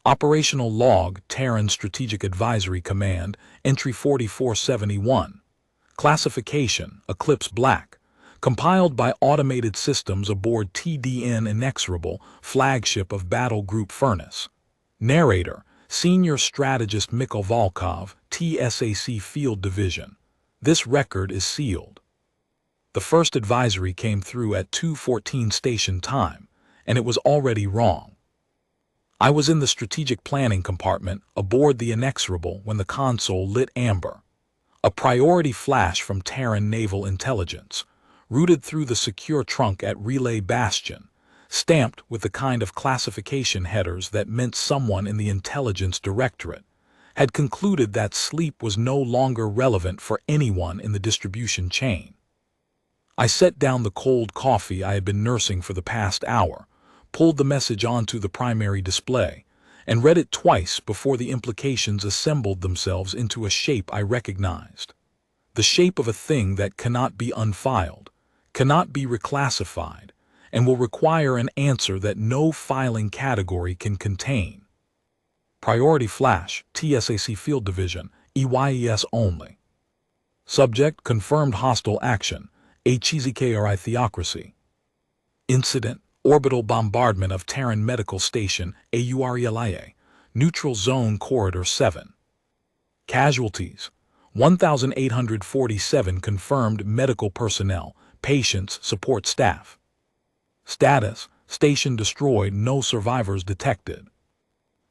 Operational Log, Terran Strategic Advisory Command, Entry 4471. Classification, Eclipse Black. Compiled by Automated Systems aboard TDN Inexorable, flagship of Battle Group Furnace. Narrator, Senior Strategist Mikhail Volkov, TSAC Field Division. This record is sealed. The first advisory came through at 2:14 station time, and it was already wrong. I was in the strategic planning compartment aboard the Inexorable when the console lit amber. A priority flash from Terran Naval Intelligence, routed through the secure trunk at Relay Bastion, stamped with the kind of classification headers that meant someone in the Intelligence Directorate had concluded that sleep was no longer relevant for anyone in the distribution chain. I set down the cold coffee I had been nursing for the past hour, pulled the message onto the primary display, and read it twice before the implications assembled themselves into a shape I recognized. The shape of a thing that cannot be unfiled, cannot be reclassified, and will require an answer that no filing category can contain. Priority Flash, TSAC Field Division, EYES only. Subject, Confirmed Hostile Action, Hezkari Theocracy. Incident, Orbital Bombardment of Terran Medical Station, AURELIA, Neutral Zone Corridor 7. Casualties, 1,847 confirmed medical personnel, patients, support staff. Status, Station destroyed, no survivors detected.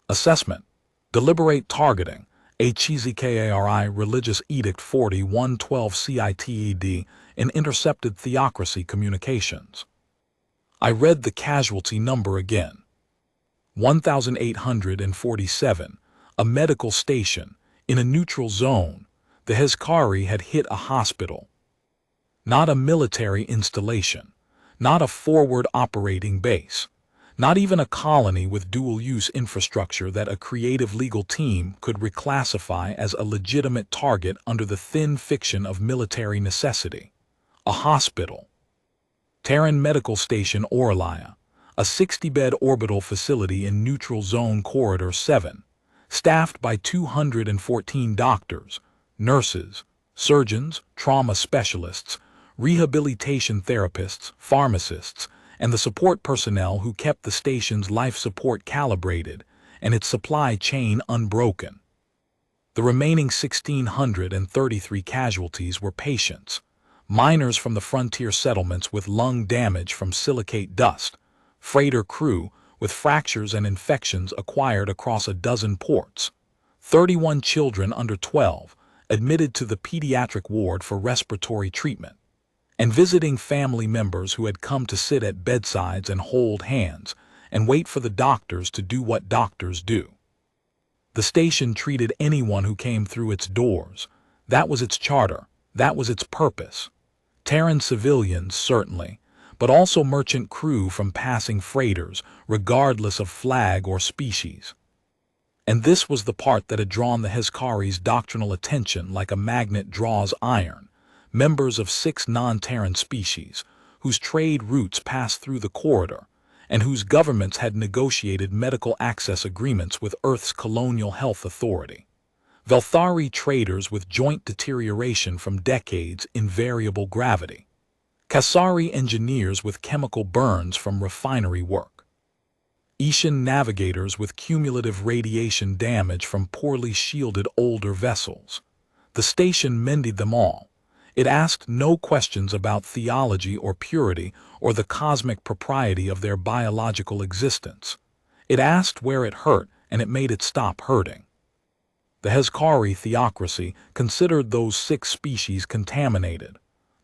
Assessment, Deliberate Targeting, Hezkari Religious Edict 40-112 CITED, and intercepted Theocracy communications. I read the casualty number again. 1,847, a medical station, in a neutral zone. The Hezkari had hit a hospital. Not a military installation, not a forward operating base, not even a colony with dual-use infrastructure that a creative legal team could reclassify as a legitimate target under the thin fiction of military necessity. A hospital. Terran Medical Station Aurelia, a 60-bed orbital facility in Neutral Zone Corridor 7, staffed by 214 doctors, nurses, surgeons, trauma specialists, rehabilitation therapists, pharmacists, and the support personnel who kept the station's life support calibrated and its supply chain unbroken. The remaining 1,633 casualties were patients, miners from the frontier settlements with lung damage from silicate dust, freighter crew with fractures and infections acquired across a dozen ports, 31 children under 12 admitted to the pediatric ward for respiratory treatment, and visiting family members who had come to sit at bedsides and hold hands and wait for the doctors to do what doctors do. The station treated anyone who came through its doors. That was its charter. That was its purpose. Terran civilians, certainly, but also merchant crew from passing freighters, regardless of flag or species. And this was the part that had drawn the Hezkari's doctrinal attention like a magnet draws iron, members of 6 non-Terran species, whose trade routes passed through the corridor, and whose governments had negotiated medical access agreements with Earth's colonial health authority. Velthari traders with joint deterioration from decades in variable gravity. Kasari engineers with chemical burns from refinery work. Ishan navigators with cumulative radiation damage from poorly shielded older vessels. The station mended them all. It asked no questions about theology or purity or the cosmic propriety of their biological existence. It asked where it hurt, and it made it stop hurting. The Hezkari Theocracy considered those 6 species contaminated,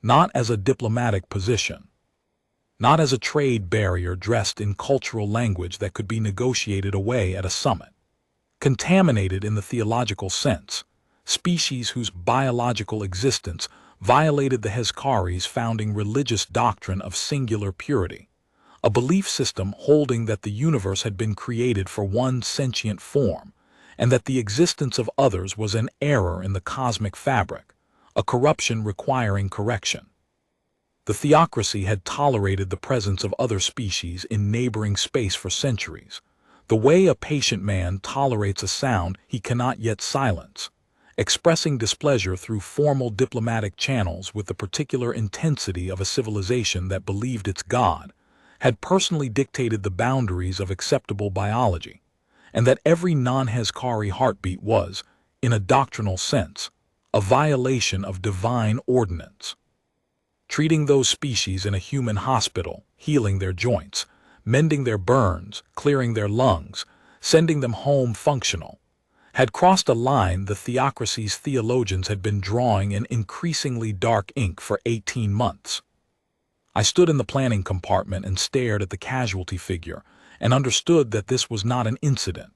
not as a diplomatic position, not as a trade barrier dressed in cultural language that could be negotiated away at a summit. Contaminated in the theological sense, species whose biological existence violated the Hezkari's founding religious doctrine of singular purity, a belief system holding that the universe had been created for one sentient form, and that the existence of others was an error in the cosmic fabric, a corruption requiring correction. The Theocracy had tolerated the presence of other species in neighboring space for centuries, the way a patient man tolerates a sound he cannot yet silence, expressing displeasure through formal diplomatic channels with the particular intensity of a civilization that believed its God, had personally dictated the boundaries of acceptable biology, and that every non-Hezkari heartbeat was, in a doctrinal sense, a violation of divine ordinance. Treating those species in a human hospital, healing their joints, mending their burns, clearing their lungs, sending them home functional, had crossed a line the Theocracy's theologians had been drawing in increasingly dark ink for 18 months. I stood in the planning compartment and stared at the casualty figure and understood that this was not an incident,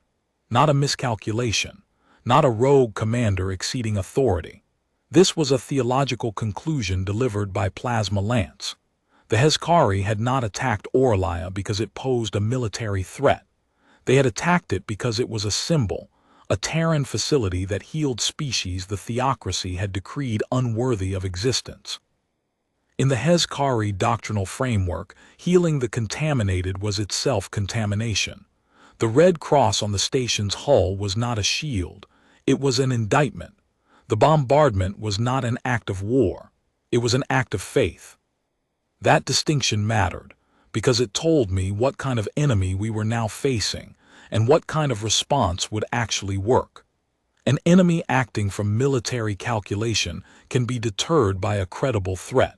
not a miscalculation, not a rogue commander exceeding authority. This was a theological conclusion delivered by Plasma Lance. The Hezkari had not attacked Orlia because it posed a military threat. They had attacked it because it was a symbol, a Terran facility that healed species the Theocracy had decreed unworthy of existence. In the Hezkari doctrinal framework, healing the contaminated was itself contamination. The red cross on the station's hull was not a shield, it was an indictment. The bombardment was not an act of war, it was an act of faith. That distinction mattered, because it told me what kind of enemy we were now facing, and what kind of response would actually work. An enemy acting from military calculation can be deterred by a credible threat.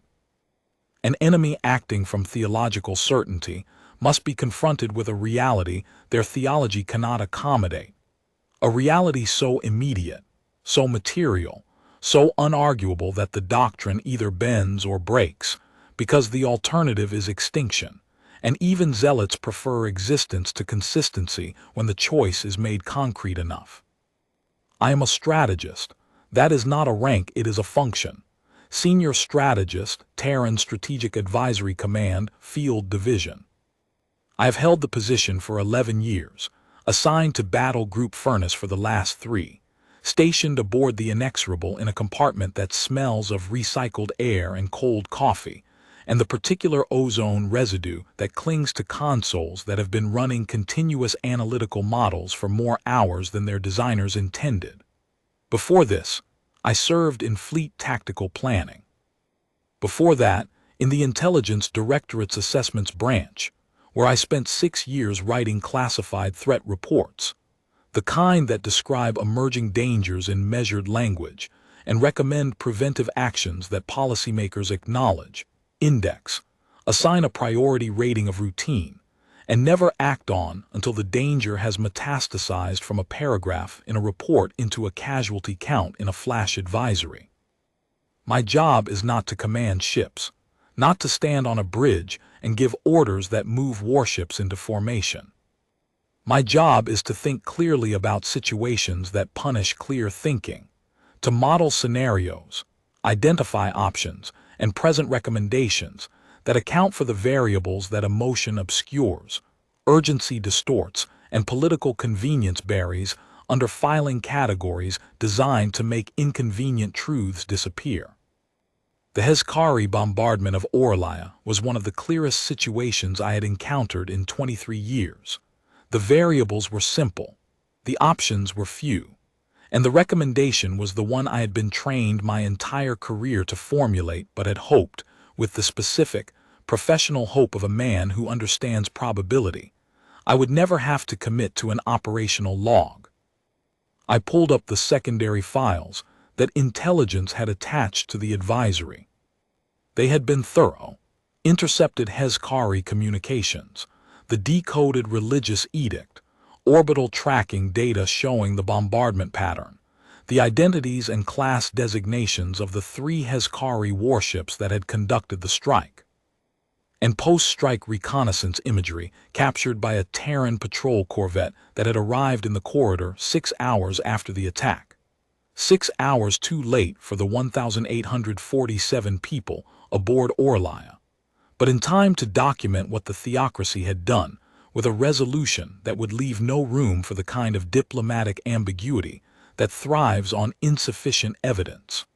An enemy acting from theological certainty must be confronted with a reality their theology cannot accommodate. A reality so immediate, so material, so unarguable that the doctrine either bends or breaks, because the alternative is extinction, and even zealots prefer existence to consistency when the choice is made concrete enough. I am a strategist. That is not a rank, it is a function. Senior Strategist, Terran Strategic Advisory Command, Field Division. I have held the position for 11 years, assigned to Battle Group Furnace for the last 3, stationed aboard the Inexorable in a compartment that smells of recycled air and cold coffee, and the particular ozone residue that clings to consoles that have been running continuous analytical models for more hours than their designers intended. Before this, I served in Fleet Tactical Planning. Before that, in the Intelligence Directorate's Assessments Branch, where I spent 6 years writing classified threat reports, the kind that describe emerging dangers in measured language and recommend preventive actions that policymakers acknowledge, index, assign a priority rating of routine, and never act on until the danger has metastasized from a paragraph in a report into a casualty count in a flash advisory. My job is not to command ships, not to stand on a bridge and give orders that move warships into formation. My job is to think clearly about situations that punish clear thinking, to model scenarios, identify options, and present recommendations that account for the variables that emotion obscures, urgency distorts, and political convenience buries under filing categories designed to make inconvenient truths disappear. The Hezkari bombardment of Orlia was one of the clearest situations I had encountered in 23 years. The variables were simple, the options were few, and the recommendation was the one I had been trained my entire career to formulate but had hoped, with the specific, professional hope of a man who understands probability, I would never have to commit to an operational log. I pulled up the secondary files that intelligence had attached to the advisory. They had been thorough, intercepted Hezkari communications, the decoded religious edict, orbital tracking data showing the bombardment pattern, the identities and class designations of the 3 Hezkari warships that had conducted the strike, and post-strike reconnaissance imagery captured by a Terran patrol corvette that had arrived in the corridor 6 hours after the attack. 6 hours too late for the 1,847 people aboard Orlia, but in time to document what the Theocracy had done, with a resolution that would leave no room for the kind of diplomatic ambiguity that thrives on insufficient evidence.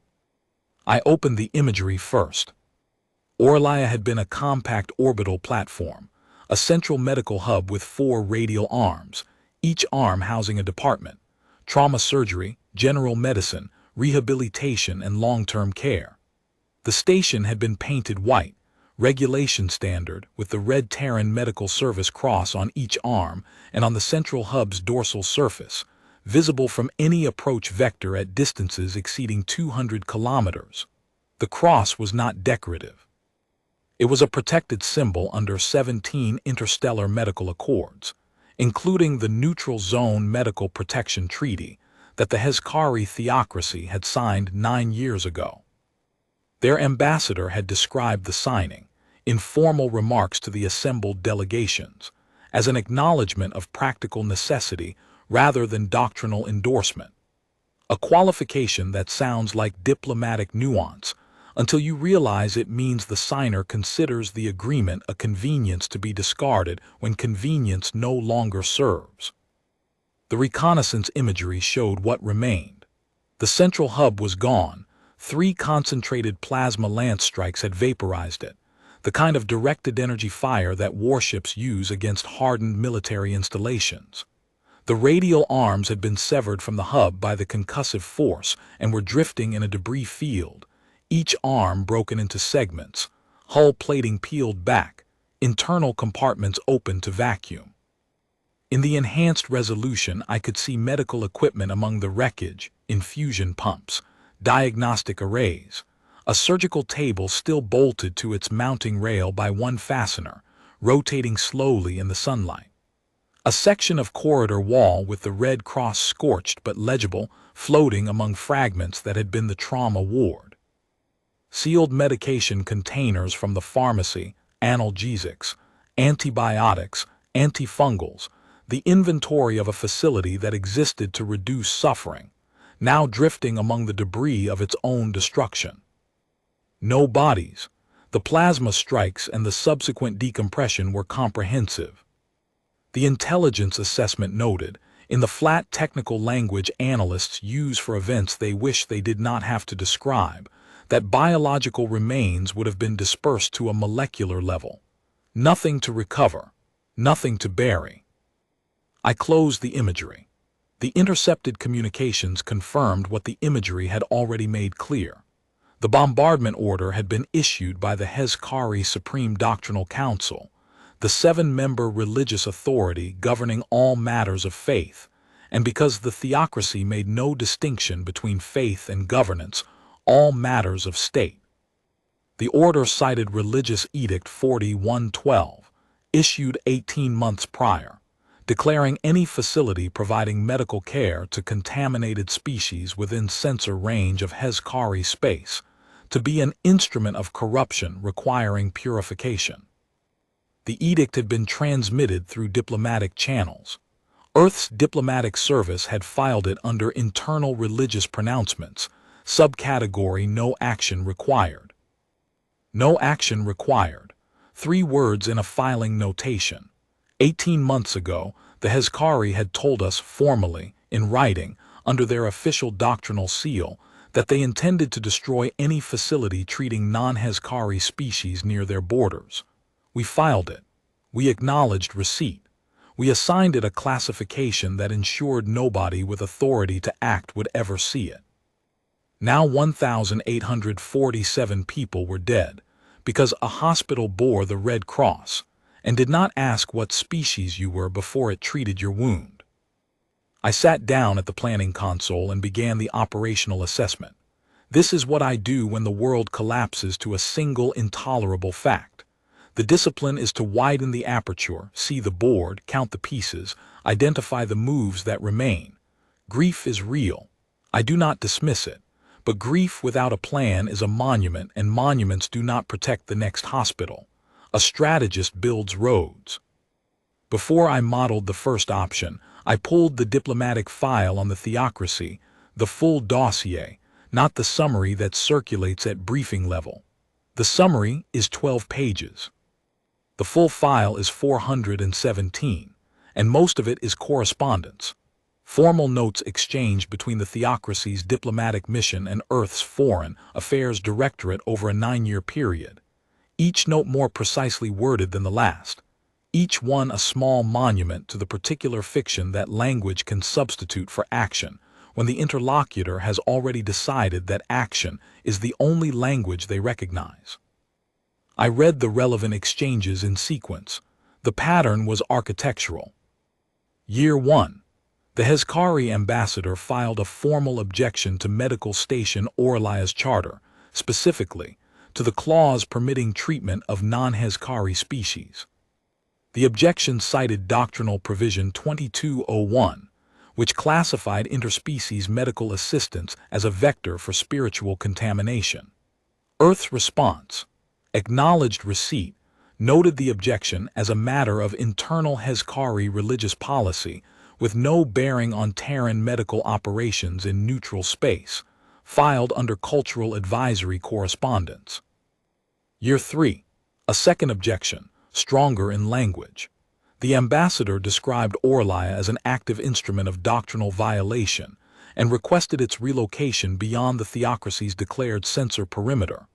I opened the imagery first. Orlia had been a compact orbital platform, a central medical hub with 4 radial arms, each arm housing a department: trauma surgery, general medicine, rehabilitation, and long-term care. The station had been painted white, regulation standard, with the red Terran Medical Service cross on each arm and on the central hub's dorsal surface, visible from any approach vector at distances exceeding 200 kilometers. The cross was not decorative. It was a protected symbol under 17 interstellar medical accords, including the Neutral Zone Medical Protection Treaty that the Hezkari Theocracy had signed 9 years ago. Their ambassador had described the signing, in formal remarks to the assembled delegations, as an acknowledgement of practical necessity rather than doctrinal endorsement. A qualification that sounds like diplomatic nuance until you realize it means the signer considers the agreement a convenience to be discarded when convenience no longer serves. The reconnaissance imagery showed what remained. The central hub was gone. 3 concentrated plasma lance strikes had vaporized it, the kind of directed energy fire that warships use against hardened military installations. The radial arms had been severed from the hub by the concussive force and were drifting in a debris field, each arm broken into segments, hull plating peeled back, internal compartments open to vacuum. In the enhanced resolution, I could see medical equipment among the wreckage: infusion pumps, diagnostic arrays, a surgical table still bolted to its mounting rail by one fastener, rotating slowly in the sunlight. A section of corridor wall with the red cross scorched but legible, floating among fragments that had been the trauma ward. Sealed medication containers from the pharmacy, analgesics, antibiotics, antifungals, the inventory of a facility that existed to reduce suffering, now drifting among the debris of its own destruction. No bodies. The plasma strikes and the subsequent decompression were comprehensive. The intelligence assessment noted, in the flat technical language analysts use for events they wish they did not have to describe, that biological remains would have been dispersed to a molecular level. Nothing to recover, nothing to bury. I closed the imagery. The intercepted communications confirmed what the imagery had already made clear. The bombardment order had been issued by the Hezkari Supreme Doctrinal Council, the 7-member religious authority governing all matters of faith, and because the theocracy made no distinction between faith and governance, all matters of state. The order cited Religious Edict 4112, issued 18 months prior, declaring any facility providing medical care to contaminated species within sensor range of Hezkari space to be an instrument of corruption requiring purification. The edict had been transmitted through diplomatic channels. Earth's diplomatic service had filed it under internal religious pronouncements, subcategory no action required. No action required. 3 words in a filing notation. 18 months ago, the Hezkari had told us formally, in writing, under their official doctrinal seal, that they intended to destroy any facility treating non-Hezkari species near their borders. We filed it. We acknowledged receipt. We assigned it a classification that ensured nobody with authority to act would ever see it. Now 1,847 people were dead, because a hospital bore the Red Cross, and did not ask what species you were before it treated your wound. I sat down at the planning console and began the operational assessment. This is what I do when the world collapses to a single intolerable fact. The discipline is to widen the aperture, see the board, count the pieces, identify the moves that remain. Grief is real. I do not dismiss it. But grief without a plan is a monument, and monuments do not protect the next hospital. A strategist builds roads. Before I modeled the first option, I pulled the diplomatic file on the theocracy, the full dossier, not the summary that circulates at briefing level. The summary is 12 pages. The full file is 417, and most of it is correspondence. Formal notes exchanged between the theocracy's diplomatic mission and Earth's Foreign Affairs Directorate over a 9-year period, each note more precisely worded than the last. each one a small monument to the particular fiction that language can substitute for action, when the interlocutor has already decided that action is the only language they recognize. I read the relevant exchanges in sequence. The pattern was architectural. Year 1. The Hezkari ambassador filed a formal objection to Medical Station Orlaya's charter, specifically to the clause permitting treatment of non-Hezkari species. The objection cited doctrinal provision 2201, which classified interspecies medical assistance as a vector for spiritual contamination. Earth's response, acknowledged receipt, noted the objection as a matter of internal Hezkari religious policy with no bearing on Terran medical operations in neutral space, filed under Cultural Advisory Correspondence. Year 3. A second objection, stronger in language. The ambassador described Orlaya as an active instrument of doctrinal violation and requested its relocation beyond the Theocracy's declared censor perimeter.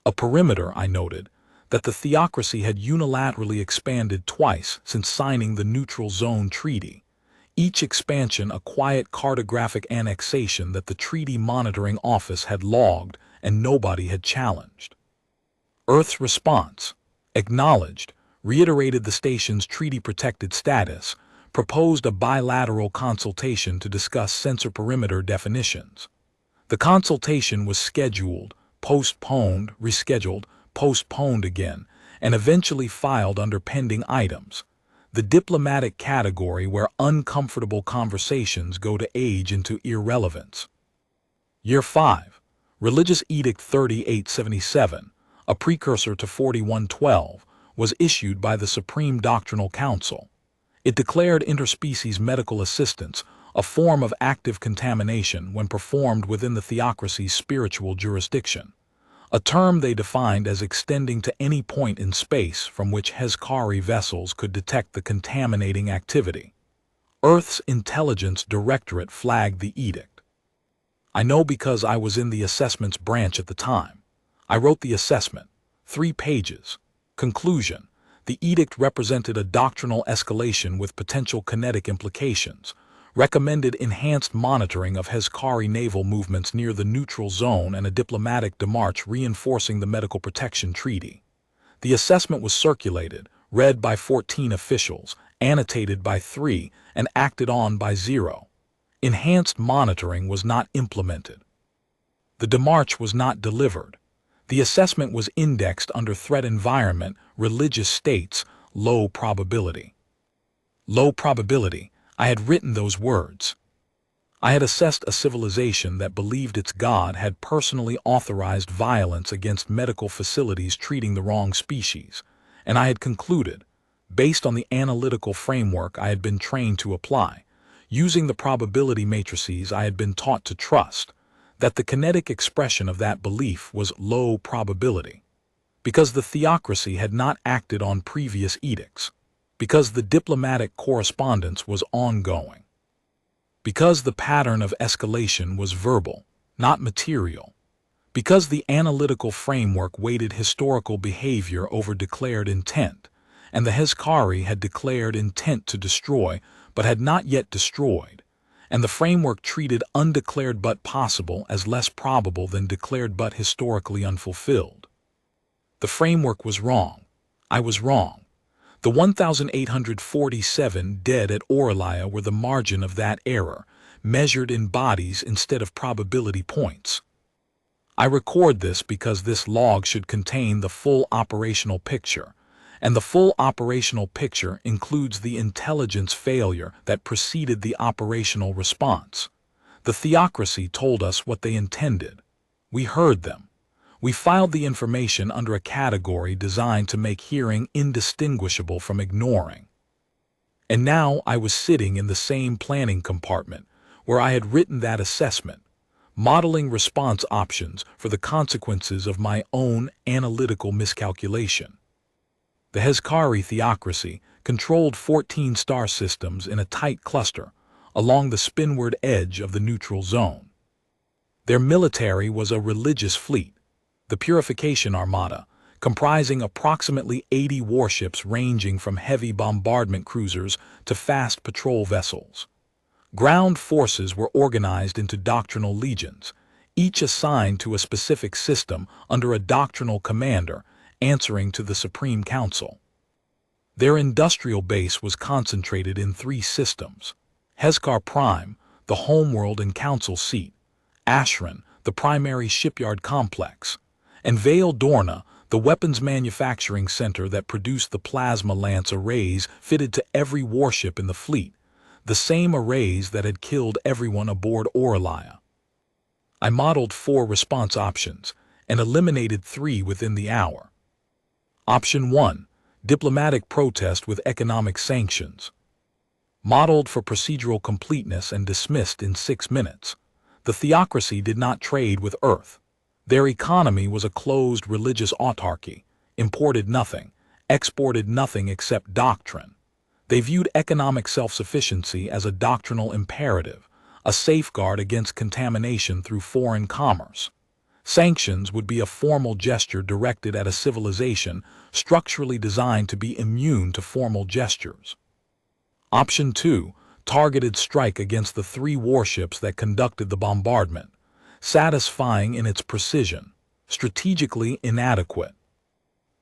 A perimeter, I noted, that the Theocracy had unilaterally expanded twice since signing the Neutral Zone Treaty, each expansion a quiet cartographic annexation that the Treaty Monitoring Office had logged and nobody had challenged. Earth's response, acknowledged, reiterated the station's treaty-protected status, proposed a bilateral consultation to discuss censor perimeter definitions. The consultation was scheduled, postponed, rescheduled, postponed again, and eventually filed under pending items, the diplomatic category where uncomfortable conversations go to age into irrelevance. Year 5. Religious Edict 3877, a precursor to 4112, was issued by the Supreme Doctrinal Council. It declared interspecies medical assistance a form of active contamination when performed within the Theocracy's spiritual jurisdiction, a term they defined as extending to any point in space from which Hezkari vessels could detect the contaminating activity. Earth's Intelligence Directorate flagged the edict. I know because I was in the assessments branch at the time. I wrote the assessment, 3 pages. Conclusion: the edict represented a doctrinal escalation with potential kinetic implications, recommended enhanced monitoring of Hezkari naval movements near the neutral zone and a diplomatic démarche reinforcing the Medical Protection Treaty. The assessment was circulated, read by 14 officials, annotated by 3, and acted on by 0. Enhanced monitoring was not implemented. The démarche was not delivered. The assessment was indexed under threat environment, religious states, low probability. Low probability. I had written those words. I had assessed a civilization that believed its God had personally authorized violence against medical facilities treating the wrong species, and I had concluded, based on the analytical framework I had been trained to apply, using the probability matrices I had been taught to trust, that the kinetic expression of that belief was low probability, because the Theocracy had not acted on previous edicts, because the diplomatic correspondence was ongoing, because the pattern of escalation was verbal, not material, because the analytical framework weighted historical behavior over declared intent, and the Hezkari had declared intent to destroy but had not yet destroyed, and the framework treated undeclared but possible as less probable than declared but historically unfulfilled. The framework was wrong. I was wrong. The 1,847 dead at Orlaya were the margin of that error, measured in bodies instead of probability points. I record this because this log should contain the full operational picture, and the full operational picture includes the intelligence failure that preceded the operational response. The Theocracy told us what they intended. We heard them. We filed the information under a category designed to make hearing indistinguishable from ignoring. And now I was sitting in the same planning compartment where I had written that assessment, modeling response options for the consequences of my own analytical miscalculation. The Hezkari Theocracy controlled 14 star systems in a tight cluster along the spinward edge of the neutral zone. Their military was a religious fleet, the Purification Armada, comprising approximately 80 warships ranging from heavy bombardment cruisers to fast patrol vessels. Ground forces were organized into doctrinal legions, each assigned to a specific system under a doctrinal commander answering to the Supreme Council. Their industrial base was concentrated in 3 systems: Hezkari Prime, the homeworld and council seat; Ashran, the primary shipyard complex; and Vale Dorna, the weapons manufacturing center that produced the plasma lance arrays fitted to every warship in the fleet, the same arrays that had killed everyone aboard Aurelia. I modeled 4 response options and eliminated 3 within the hour. Option 1. Diplomatic protest with economic sanctions. Modeled for procedural completeness and dismissed in 6 minutes. The Theocracy did not trade with Earth. Their economy was a closed religious autarky, imported nothing, exported nothing except doctrine. They viewed economic self-sufficiency as a doctrinal imperative, a safeguard against contamination through foreign commerce. Sanctions would be a formal gesture directed at a civilization structurally designed to be immune to formal gestures. Option 2. Targeted strike against the 3 warships that conducted the bombardment, satisfying in its precision, strategically inadequate.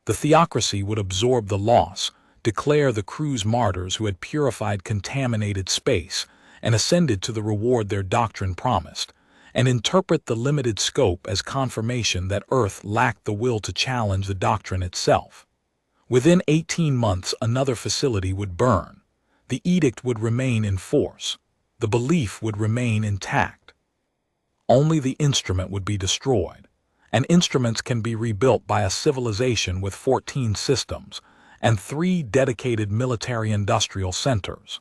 The Theocracy would absorb the loss, declare the crew's martyrs who had purified contaminated space and ascended to the reward their doctrine promised, and interpret the limited scope as confirmation that Earth lacked the will to challenge the doctrine itself. Within 18 months, another facility would burn. The edict would remain in force. The belief would remain intact. Only the instrument would be destroyed, and instruments can be rebuilt by a civilization with 14 systems and 3 dedicated military-industrial centers.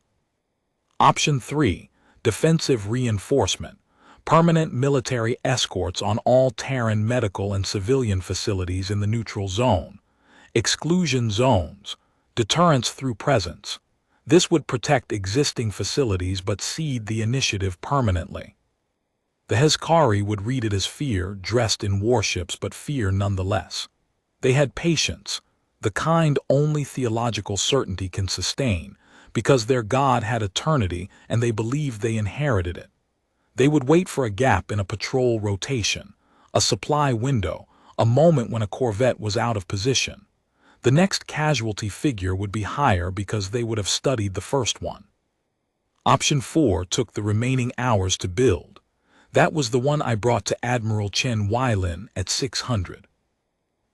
Option 3. Defensive reinforcement. Permanent military escorts on all Terran medical and civilian facilities in the neutral zone. Exclusion zones. Deterrence through presence. This would protect existing facilities but cede the initiative permanently. The Hezkari would read it as fear dressed in warships, but fear nonetheless. They had patience, the kind only theological certainty can sustain, because their God had eternity and they believed they inherited it. They would wait for a gap in a patrol rotation, a supply window, a moment when a corvette was out of position. The next casualty figure would be higher because they would have studied the first one. Option 4 took the remaining hours to build. That was the one I brought to Admiral Chen Weilin at 600.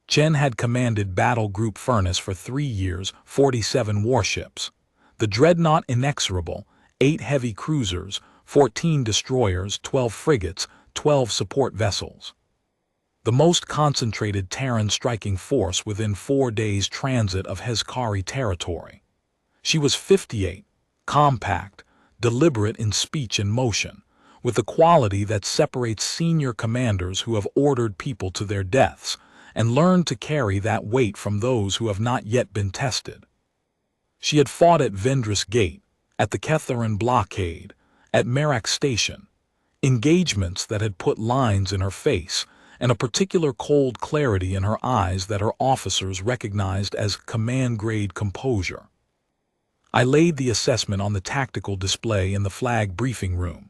Chen had commanded Battle Group Furnace for 3 years, 47 warships. The Dreadnought Inexorable, 8 heavy cruisers, 14 destroyers, 12 frigates, 12 support vessels. The most concentrated Terran striking force within 4 days' transit of Hezkari territory. She was 58, compact, deliberate in speech and motion, with the quality that separates senior commanders who have ordered people to their deaths and learned to carry that weight from those who have not yet been tested. She had fought at Vendris Gate, at the Ketharan blockade, at Merak Station, engagements that had put lines in her face and a particular cold clarity in her eyes that her officers recognized as command-grade composure. I laid the assessment on the tactical display in the flag briefing room.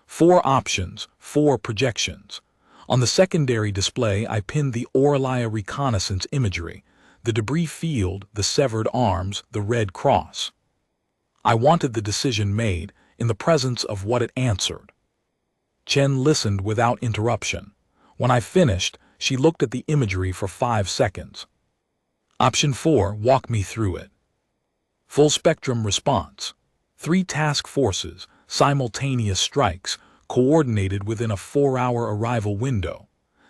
4 options, 4 projections. On the secondary display, I pinned the Aurelia reconnaissance imagery, the debris field, the severed arms, the Red Cross. I wanted the decision made in the presence of what it answered. Chen listened without interruption. When I finished, she looked at the imagery for 5 seconds. Option 4, walk me through it. Full spectrum response. 3 task forces, simultaneous strikes, coordinated within a 4-hour arrival window.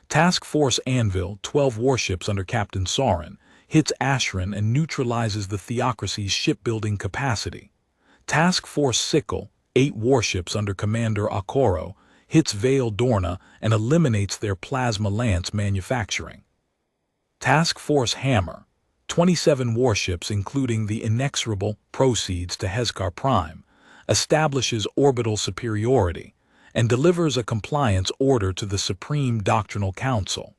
Task Force Anvil, 12 warships under Captain Sorin, hits Ashran and neutralizes the Theocracy's shipbuilding capacity. Task Force Sickle, 8 warships under Commander Akoro, hits Vale Dorna and eliminates their plasma lance manufacturing. Task Force Hammer, 27 warships including the Inexorable, proceeds to Hezkari Prime, establishes orbital superiority, and delivers a compliance order to the Supreme Doctrinal Council.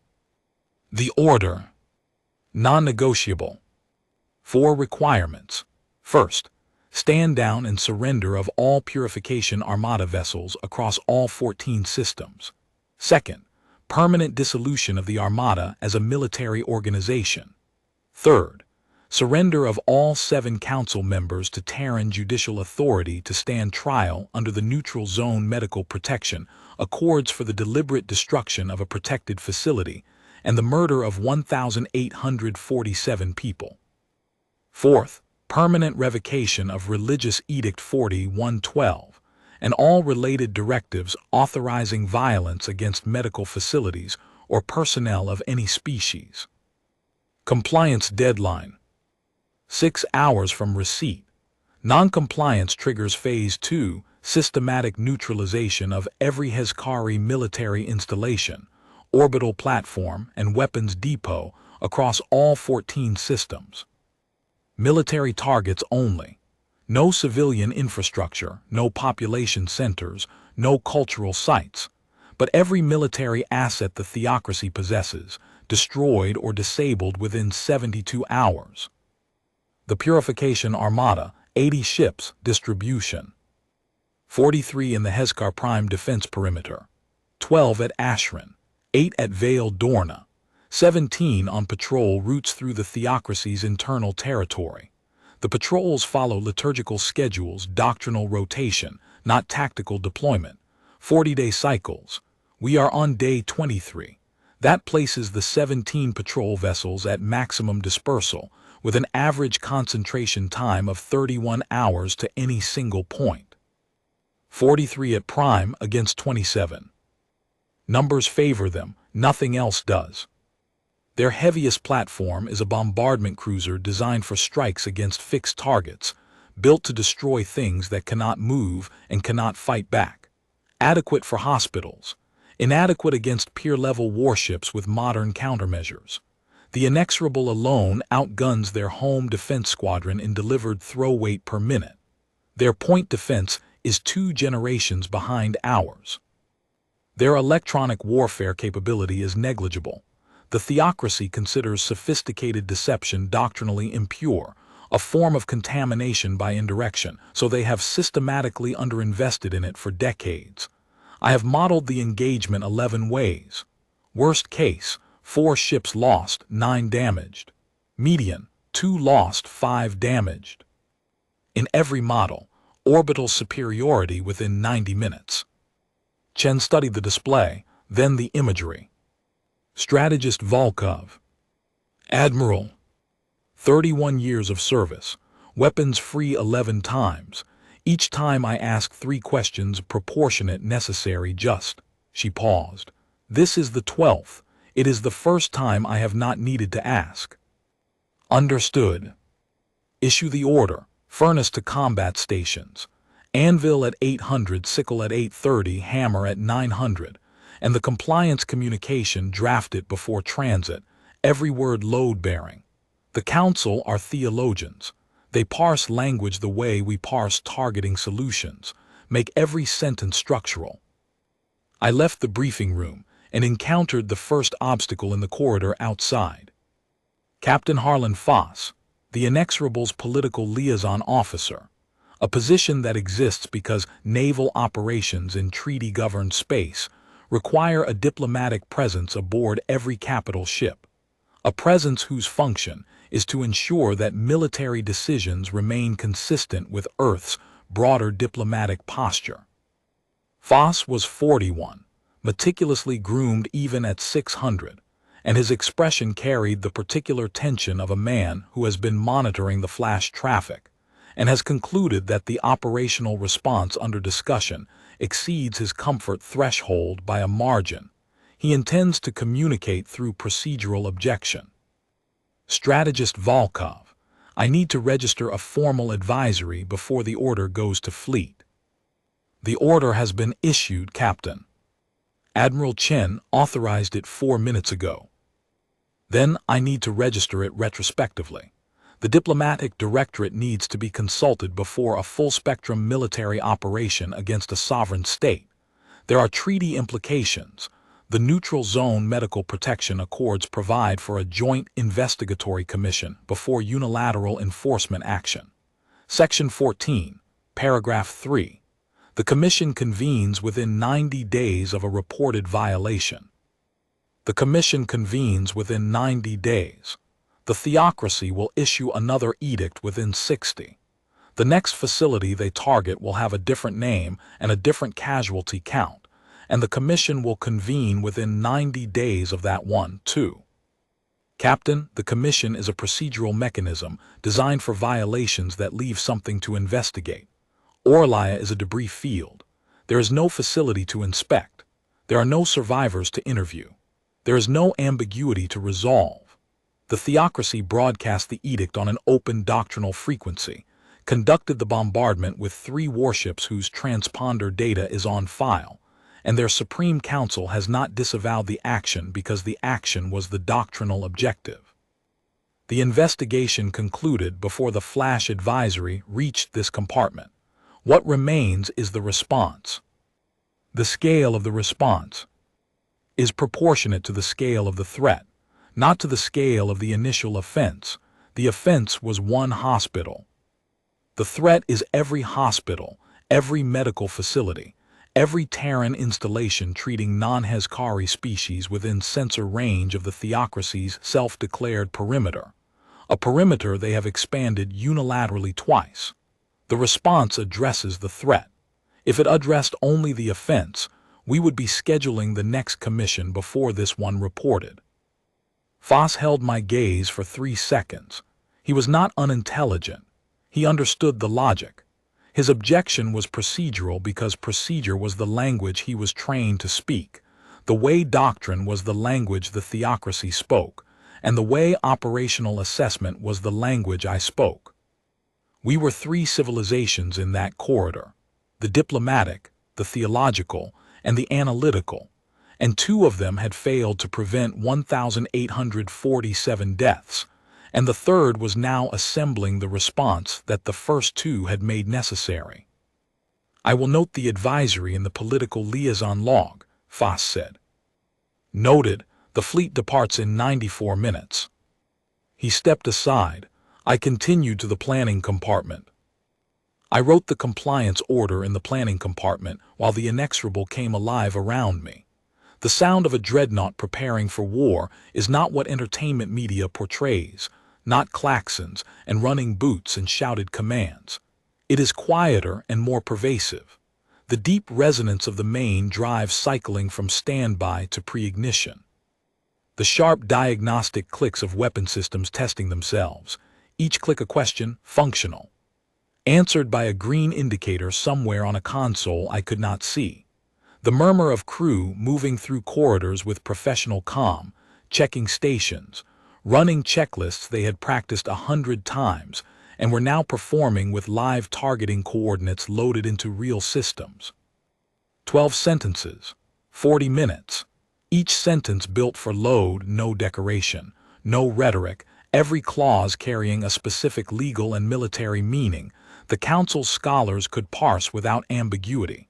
The order: Non-negotiable. 4 requirements. First, stand down and surrender of all purification armada vessels across all 14 systems. Second, permanent dissolution of the armada as a military organization. Third, surrender of all 7 council members to Terran judicial authority to stand trial under the Neutral Zone Medical Protection Accords for the deliberate destruction of a protected facility and the murder of 1,847 people. Fourth, permanent revocation of Religious Edict 40-112 and all related directives authorizing violence against medical facilities or personnel of any species. Compliance deadline: 6 hours from receipt. Non-compliance triggers Phase 2, systematic neutralization of every Hezkari military installation, orbital platform, and weapons depot across all 14 systems. Military targets only. No civilian infrastructure, no population centers, no cultural sites, but every military asset the Theocracy possesses, destroyed or disabled within 72 hours. The Purification Armada, 80 ships, distribution. 43 in the Hezkar Prime Defense Perimeter, 12 at Ashran, 8 at Vale Dorna, 17 on patrol routes through the Theocracy's internal territory. The patrols follow liturgical schedules, doctrinal rotation, not tactical deployment, 40-day cycles. We are on day 23. That places the 17 patrol vessels at maximum dispersal, with an average concentration time of 31 hours to any single point. 43 at Prime against 27. Numbers favor them, nothing else does. Their heaviest platform is a bombardment cruiser designed for strikes against fixed targets, built to destroy things that cannot move and cannot fight back. Adequate for hospitals. Inadequate against peer-level warships with modern countermeasures. The Inexorable alone outguns their home defense squadron in delivered throw weight per minute. Their point defense is 2 generations behind ours. Their electronic warfare capability is negligible. The Theocracy considers sophisticated deception doctrinally impure, a form of contamination by indirection, so they have systematically underinvested in it for decades. I have modeled the engagement 11 ways. Worst case, 4 ships lost, 9 damaged. Median, 2 lost, 5 damaged. In every model, orbital superiority within 90 minutes. Chen studied the display, then the imagery. Strategist Volkov. Admiral. 31 years of service. Weapons free 11 times. Each time I ask 3 questions proportionate, necessary, just. She paused. This is the 12th. It is the first time I have not needed to ask. Understood. Issue the order. Furnace to combat stations. Anvil at 800, sickle at 830, hammer at 900. And the compliance communication drafted before transit, every word load-bearing. The council are theologians. They parse language the way we parse targeting solutions, make every sentence structural. I left the briefing room and encountered the first obstacle in the corridor outside. Captain Harlan Foss, the Inexorable's political liaison officer, a position that exists because naval operations in treaty-governed space require a diplomatic presence aboard every capital ship, a presence whose function is to ensure that military decisions remain consistent with Earth's broader diplomatic posture. Foss was 41, meticulously groomed even at 600, and his expression carried the particular tension of a man who has been monitoring the flash traffic and has concluded that the operational response under discussion exceeds his comfort threshold by a margin. He intends to communicate through procedural objection. Strategist Volkov, I need to register a formal advisory before the order goes to fleet. The order has been issued, Captain. Admiral Chen authorized it 4 minutes ago. Then I need to register it retrospectively. The diplomatic directorate needs to be consulted before a full-spectrum military operation against a sovereign state. There are treaty implications. The Neutral Zone Medical Protection Accords provide for a joint investigatory commission before unilateral enforcement action. Section 14, Paragraph 3. The Commission convenes within 90 days of a reported violation. The Commission convenes within 90 days. The Theocracy will issue another edict within 60. The next facility they target will have a different name and a different casualty count, and the Commission will convene within 90 days of that one, too. Captain, the Commission is a procedural mechanism designed for violations that leave something to investigate. Orlaya is a debris field. There is no facility to inspect. There are no survivors to interview. There is no ambiguity to resolve. The Theocracy broadcast the edict on an open doctrinal frequency, conducted the bombardment with 3 warships whose transponder data is on file, and their Supreme Council has not disavowed the action because the action was the doctrinal objective. The investigation concluded before the flash advisory reached this compartment. What remains is the response. The scale of the response is proportionate to the scale of the threat, not to the scale of the initial offense. The offense was 1 hospital. The threat is every hospital, every medical facility, every Terran installation treating non-Hezkari species within sensor range of the Theocracy's self-declared perimeter, a perimeter they have expanded unilaterally twice. The response addresses the threat. If it addressed only the offense, we would be scheduling the next commission before this one reported. Foss held my gaze for 3 seconds. He was not unintelligent. He understood the logic. His objection was procedural because procedure was the language he was trained to speak. The way doctrine was the language the Theocracy spoke, and the way operational assessment was the language I spoke. We were 3 civilizations in that corridor, the diplomatic, the theological, and the analytical, and 2 of them had failed to prevent 1,847 deaths, and the third was now assembling the response that the first 2 had made necessary. I will note the advisory in the political liaison log, Foss said. Noted, the fleet departs in 94 minutes. He stepped aside. I continued to the planning compartment. I wrote the compliance order in the planning compartment while the inexorable came alive around me. The sound of a dreadnought preparing for war is not what entertainment media portrays, not klaxons and running boots and shouted commands. It is quieter and more pervasive. The deep resonance of the main drive cycling from standby to pre-ignition. The sharp diagnostic clicks of weapon systems testing themselves. Each click a question, functional, answered by a green indicator somewhere on a console I could not see. The murmur of crew moving through corridors with professional calm, checking stations, running checklists they had practiced 100 times and were now performing with live targeting coordinates loaded into real systems. 12 sentences, 40 minutes. Each sentence built for load, no decoration, no rhetoric, every clause carrying a specific legal and military meaning the Council's scholars could parse without ambiguity.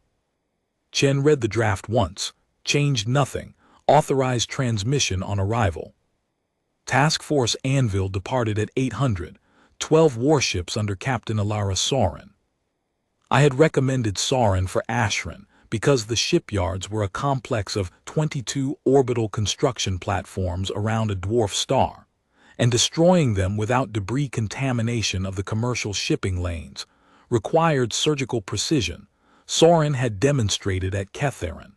Chen read the draft once, changed nothing, authorized transmission on arrival. Task Force Anvil departed at 800, 12 warships under Captain Alara Soren. I had recommended Soren for Ashran because the shipyards were a complex of 22 orbital construction platforms around a dwarf star, and destroying them without debris contamination of the commercial shipping lanes required surgical precision. Soren had demonstrated at Ketharin.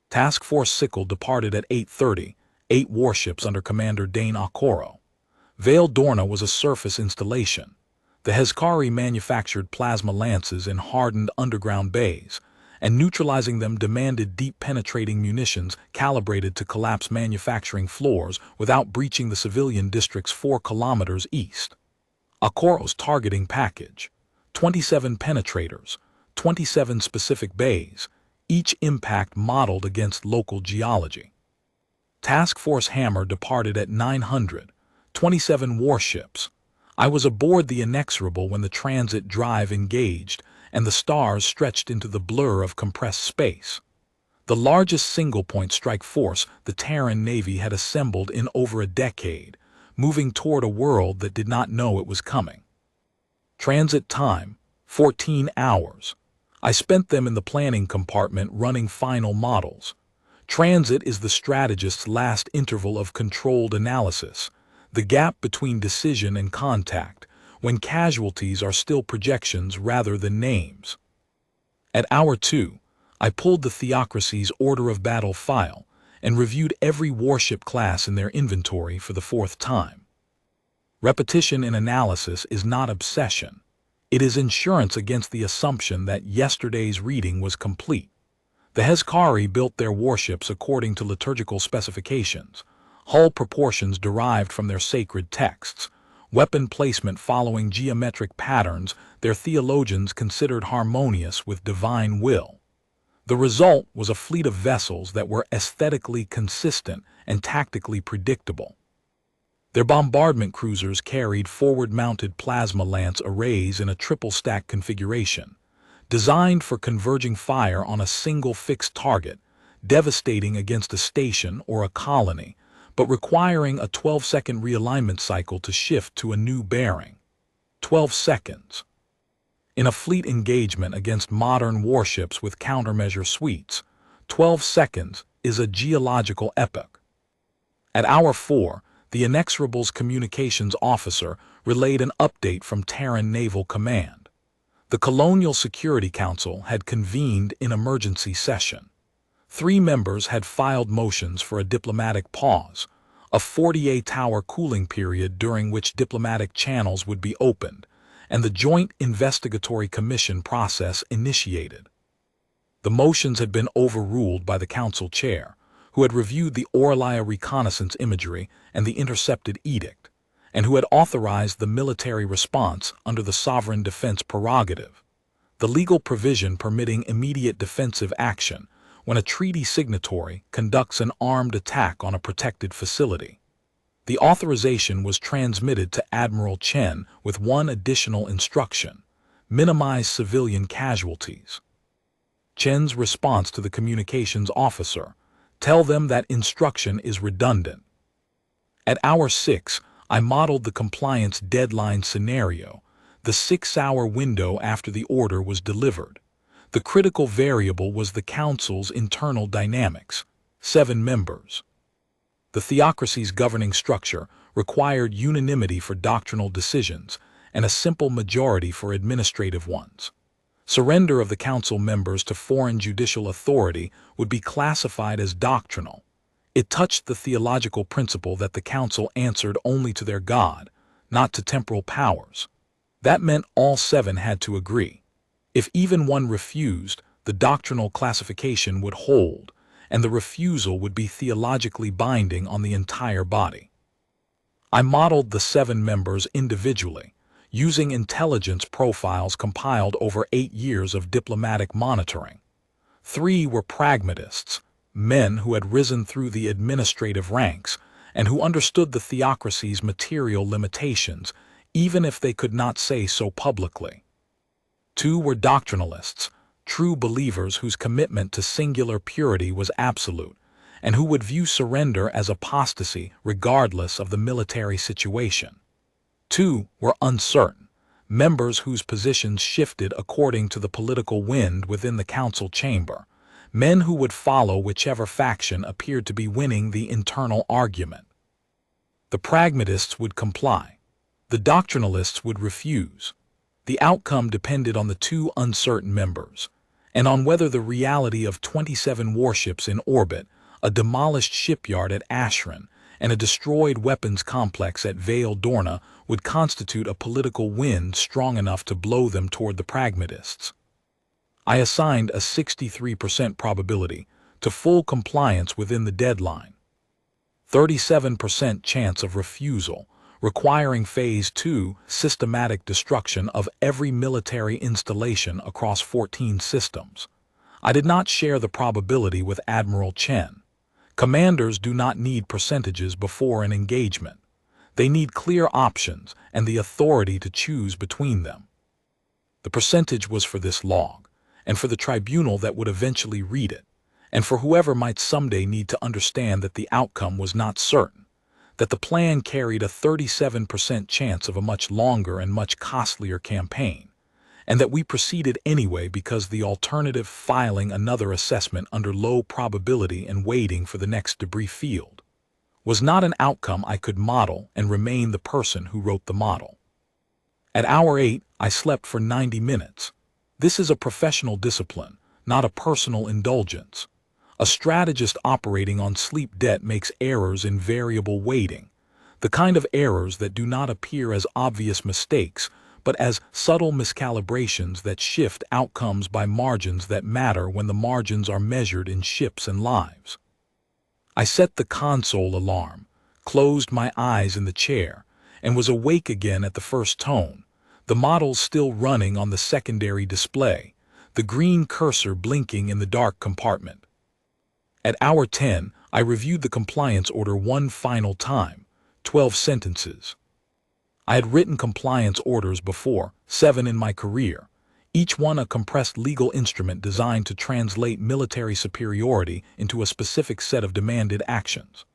Task Force Sickle departed at 8:30, 8 warships under Commander Dane Okoro. Vale Dorna was a surface installation. The Hezkari manufactured plasma lances in hardened underground bays, and neutralizing them demanded deep penetrating munitions calibrated to collapse manufacturing floors without breaching the civilian districts 4 kilometers east. Okoro's targeting package: 27 penetrators, 27 specific bays, each impact modeled against local geology. Task Force Hammer departed at 900, 27 warships. I was aboard the Inexorable when the transit drive engaged and the stars stretched into the blur of compressed space. the largest single-point strike force the Terran Navy had assembled in over a decade, moving toward a world that did not know it was coming. Transit time, 14 hours. I spent them in the planning compartment running final models. Transit is the strategist's last interval of controlled analysis, the gap between decision and contact, when casualties are still projections rather than names. At hour 2, I pulled the Theocracy's order of battle file and reviewed every warship class in their inventory for the 4th time. Repetition in analysis is not obsession. It is insurance against the assumption that yesterday's reading was complete. The Hezkari built their warships according to liturgical specifications, hull proportions derived from their sacred texts, weapon placement following geometric patterns their theologians considered harmonious with divine will. The result was a fleet of vessels that were aesthetically consistent and tactically predictable. Their bombardment cruisers carried forward-mounted plasma lance arrays in a triple-stack configuration, designed for converging fire on a single fixed target, devastating against a station or a colony, but requiring a 12-second realignment cycle to shift to a new bearing. 12 seconds. In a fleet engagement against modern warships with countermeasure suites, 12 seconds is a geological epoch. At hour 4, the Inexorable's communications officer relayed an update from Terran Naval Command. The Colonial Security Council had convened in emergency session. 3 members had filed motions for a diplomatic pause, a 48-hour cooling period during which diplomatic channels would be opened, and the Joint Investigatory Commission process initiated. The motions had been overruled by the Council Chair, who had reviewed the Orlia reconnaissance imagery and the intercepted edict, and who had authorized the military response under the sovereign defense prerogative, the legal provision permitting immediate defensive action when a treaty signatory conducts an armed attack on a protected facility. The authorization was transmitted to Admiral Chen with one additional instruction: minimize civilian casualties. Chen's response to the communications officer: tell them that instruction is redundant. At hour 6, I modeled the compliance deadline scenario, the 6-hour window after the order was delivered. The critical variable was the Council's internal dynamics, 7 members. The Theocracy's governing structure required unanimity for doctrinal decisions and a simple majority for administrative ones. Surrender of the Council members to foreign judicial authority would be classified as doctrinal. It touched the theological principle that the Council answered only to their God, not to temporal powers. That meant all 7 had to agree. If even one refused, the doctrinal classification would hold, and the refusal would be theologically binding on the entire body. I modeled the 7 members individually, using intelligence profiles compiled over 8 years of diplomatic monitoring. 3 were pragmatists, men who had risen through the administrative ranks and who understood the Theocracy's material limitations, even if they could not say so publicly. 2 were doctrinalists, true believers whose commitment to singular purity was absolute, and who would view surrender as apostasy regardless of the military situation. 2 were uncertain, members whose positions shifted according to the political wind within the council chamber, men who would follow whichever faction appeared to be winning the internal argument. The pragmatists would comply. The doctrinalists would refuse. The outcome depended on the 2 uncertain members, and on whether the reality of 27 warships in orbit, a demolished shipyard at Ashran, and a destroyed weapons complex at Vale Dorna would constitute a political wind strong enough to blow them toward the pragmatists. I assigned a 63% probability to full compliance within the deadline, 37% chance of refusal, requiring Phase 2 systematic destruction of every military installation across 14 systems. I did not share the probability with Admiral Chen. Commanders do not need percentages before an engagement. They need clear options and the authority to choose between them. The percentage was for this log, and for the tribunal that would eventually read it, and for whoever might someday need to understand that the outcome was not certain, that the plan carried a 37% chance of a much longer and much costlier campaign, and that we proceeded anyway because the alternative, filing another assessment under low probability and waiting for the next debris field, was not an outcome I could model and remain the person who wrote the model. At hour 8, I slept for 90 minutes. This is a professional discipline, not a personal indulgence. A strategist operating on sleep debt makes errors in variable weighting, the kind of errors that do not appear as obvious mistakes, but as subtle miscalibrations that shift outcomes by margins that matter when the margins are measured in ships and lives. I set the console alarm, closed my eyes in the chair, and was awake again at the first tone, the model still running on the secondary display, the green cursor blinking in the dark compartment. At hour 10, I reviewed the compliance order one final time, 12 sentences. I had written compliance orders before, 7 in my career, each one a compressed legal instrument designed to translate military superiority into a specific set of demanded actions.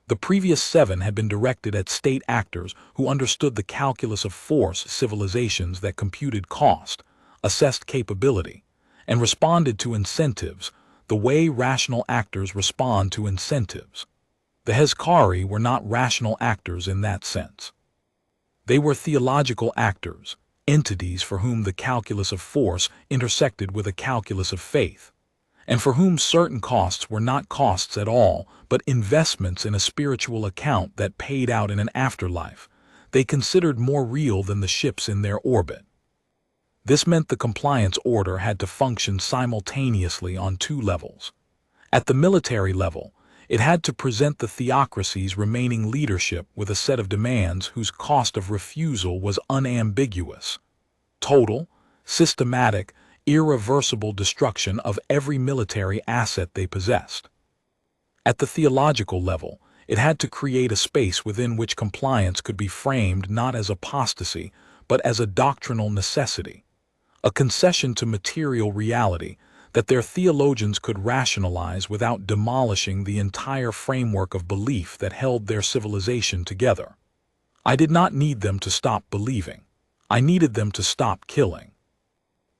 The previous 7 had been directed at state actors who understood the calculus of force, civilizations that computed cost, assessed capability, and responded to incentives, the way rational actors respond to incentives. The Hezkari were not rational actors in that sense. They were theological actors, entities for whom the calculus of force intersected with a calculus of faith, and for whom certain costs were not costs at all, but investments in a spiritual account that paid out in an afterlife, they considered more real than the ships in their orbit. This meant the compliance order had to function simultaneously on 2 levels. At the military level, it had to present the theocracy's remaining leadership with a set of demands whose cost of refusal was unambiguous: total, systematic, irreversible destruction of every military asset they possessed. At the theological level, it had to create a space within which compliance could be framed not as apostasy, but as a doctrinal necessity, a concession to material reality that their theologians could rationalize without demolishing the entire framework of belief that held their civilization together. I did not need them to stop believing. I needed them to stop killing.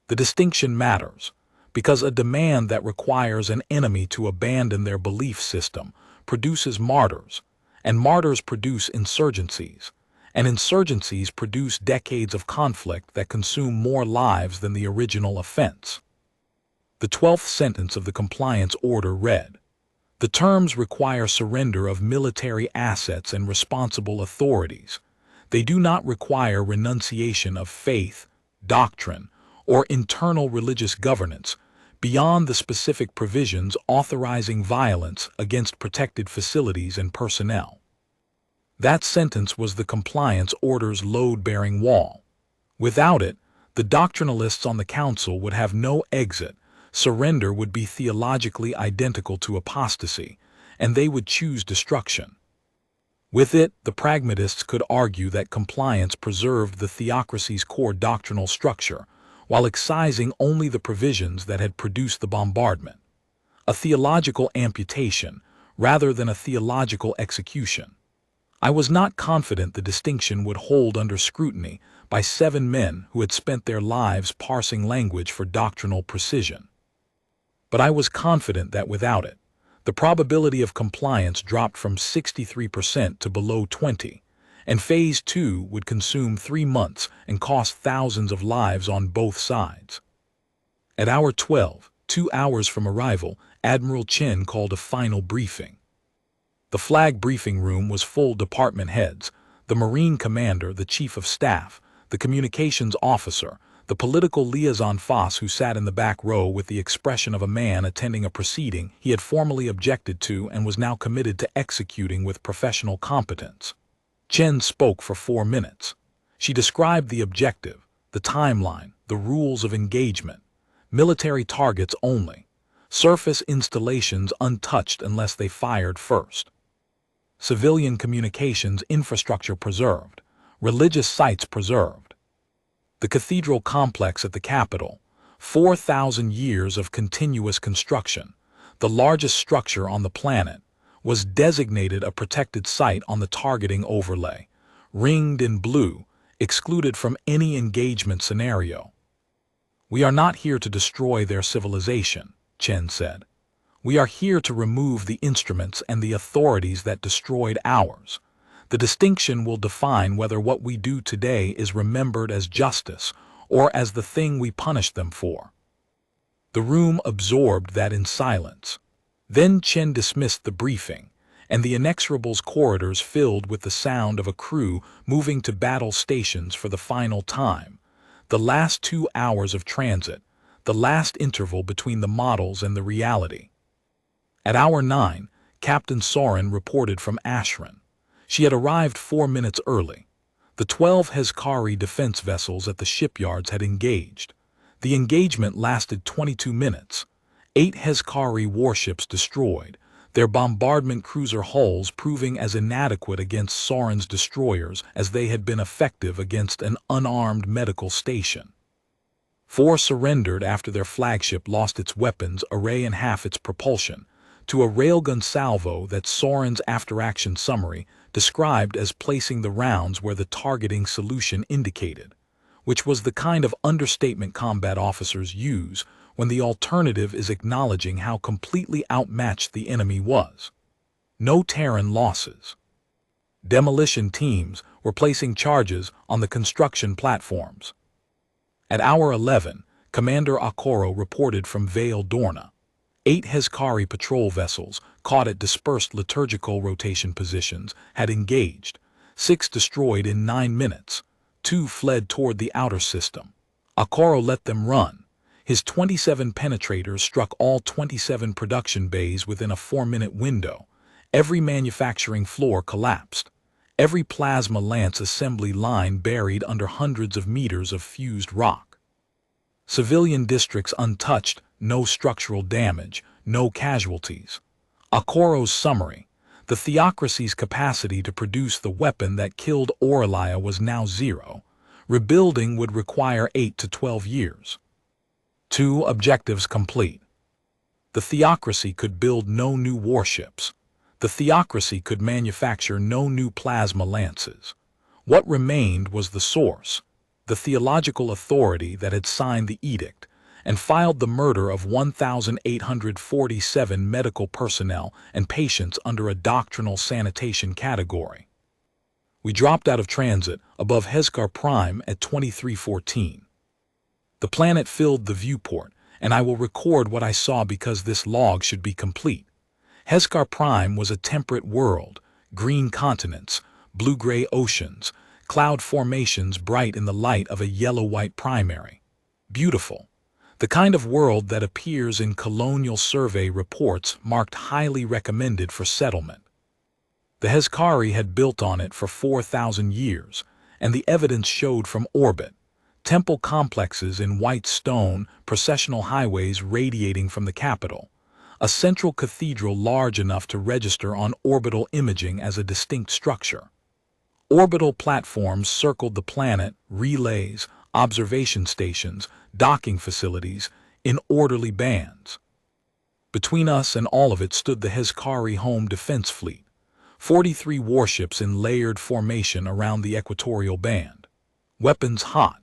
The distinction matters, because a demand that requires an enemy to abandon their belief system produces martyrs, and martyrs produce insurgencies, and insurgencies produce decades of conflict that consume more lives than the original offense. The 12th sentence of the compliance order read, "The terms require surrender of military assets and responsible authorities. They do not require renunciation of faith, doctrine, or internal religious governance beyond the specific provisions authorizing violence against protected facilities and personnel." That sentence was the compliance order's load-bearing wall. Without it, the doctrinalists on the council would have no exit. Surrender would be theologically identical to apostasy, and they would choose destruction. With it, the pragmatists could argue that compliance preserved the theocracy's core doctrinal structure, while excising only the provisions that had produced the bombardment. A theological amputation, rather than a theological execution. I was not confident the distinction would hold under scrutiny by 7 men who had spent their lives parsing language for doctrinal precision. But I was confident that without it, the probability of compliance dropped from 63% to below 20%, and Phase 2 would consume 3 months and cost thousands of lives on both sides. At hour 12, 2 hours from arrival, Admiral Chen called a final briefing. The flag briefing room was full: department heads, the Marine commander, the chief of staff, the communications officer, the political liaison Foss, who sat in the back row with the expression of a man attending a proceeding he had formally objected to and was now committed to executing with professional competence. Chen spoke for 4 minutes. She described the objective, the timeline, the rules of engagement, military targets only, surface installations untouched unless they fired first, civilian communications infrastructure preserved, religious sites preserved. The cathedral complex at the capital, 4,000 years of continuous construction, the largest structure on the planet, was designated a protected site on the targeting overlay, ringed in blue, excluded from any engagement scenario. "We are not here to destroy their civilization," Chen said. "We are here to remove the instruments and the authorities that destroyed ours. The distinction will define whether what we do today is remembered as justice or as the thing we punish them for." The room absorbed that in silence. Then Chen dismissed the briefing, and the inexorable's corridors filled with the sound of a crew moving to battle stations for the final time, the last 2 hours of transit, the last interval between the models and the reality. At hour 9, Captain Soren reported from Ashran. She had arrived 4 minutes early. The 12 Hezkari defense vessels at the shipyards had engaged. The engagement lasted 22 minutes. 8 Hezkari warships destroyed, their bombardment cruiser hulls proving as inadequate against Soren's destroyers as they had been effective against an unarmed medical station. 4 surrendered after their flagship lost its weapons array and half its propulsion, to a railgun salvo that Soren's after-action summary described as placing the rounds where the targeting solution indicated, which was the kind of understatement combat officers use when the alternative is acknowledging how completely outmatched the enemy was. No Terran losses. Demolition teams were placing charges on the construction platforms. At hour 11, Commander Akoro reported from Vale Dorna. 8 Hezkari patrol vessels, caught at dispersed liturgical rotation positions, had engaged. 6 destroyed in 9 minutes. 2 fled toward the outer system. Akoro let them run. His 27 penetrators struck all 27 production bays within a 4-minute window. Every manufacturing floor collapsed. Every plasma lance assembly line buried under hundreds of meters of fused rock. Civilian districts untouched, no structural damage, no casualties. Akoro's summary: the Theocracy's capacity to produce the weapon that killed Aurelia was now 0. Rebuilding would require 8 to 12 years. 2 objectives complete. The Theocracy could build no new warships. The Theocracy could manufacture no new plasma lances. What remained was the source, the theological authority that had signed the edict and filed the murder of 1,847 medical personnel and patients under a doctrinal sanitation category. We dropped out of transit above Hezkar Prime at 2314. The planet filled the viewport, and I will record what I saw because this log should be complete. Hezkar Prime was a temperate world, green continents, blue-gray oceans, cloud formations bright in the light of a yellow-white primary. Beautiful. The kind of world that appears in colonial survey reports marked highly recommended for settlement. The Hezkari had built on it for 4,000 years, and the evidence showed from orbit. Temple complexes in white stone, processional highways radiating from the capital, a central cathedral large enough to register on orbital imaging as a distinct structure. Orbital platforms circled the planet, relays, observation stations, docking facilities, in orderly bands. Between us and all of it stood the Hezkari home defense fleet, 43 warships in layered formation around the equatorial band. Weapons hot,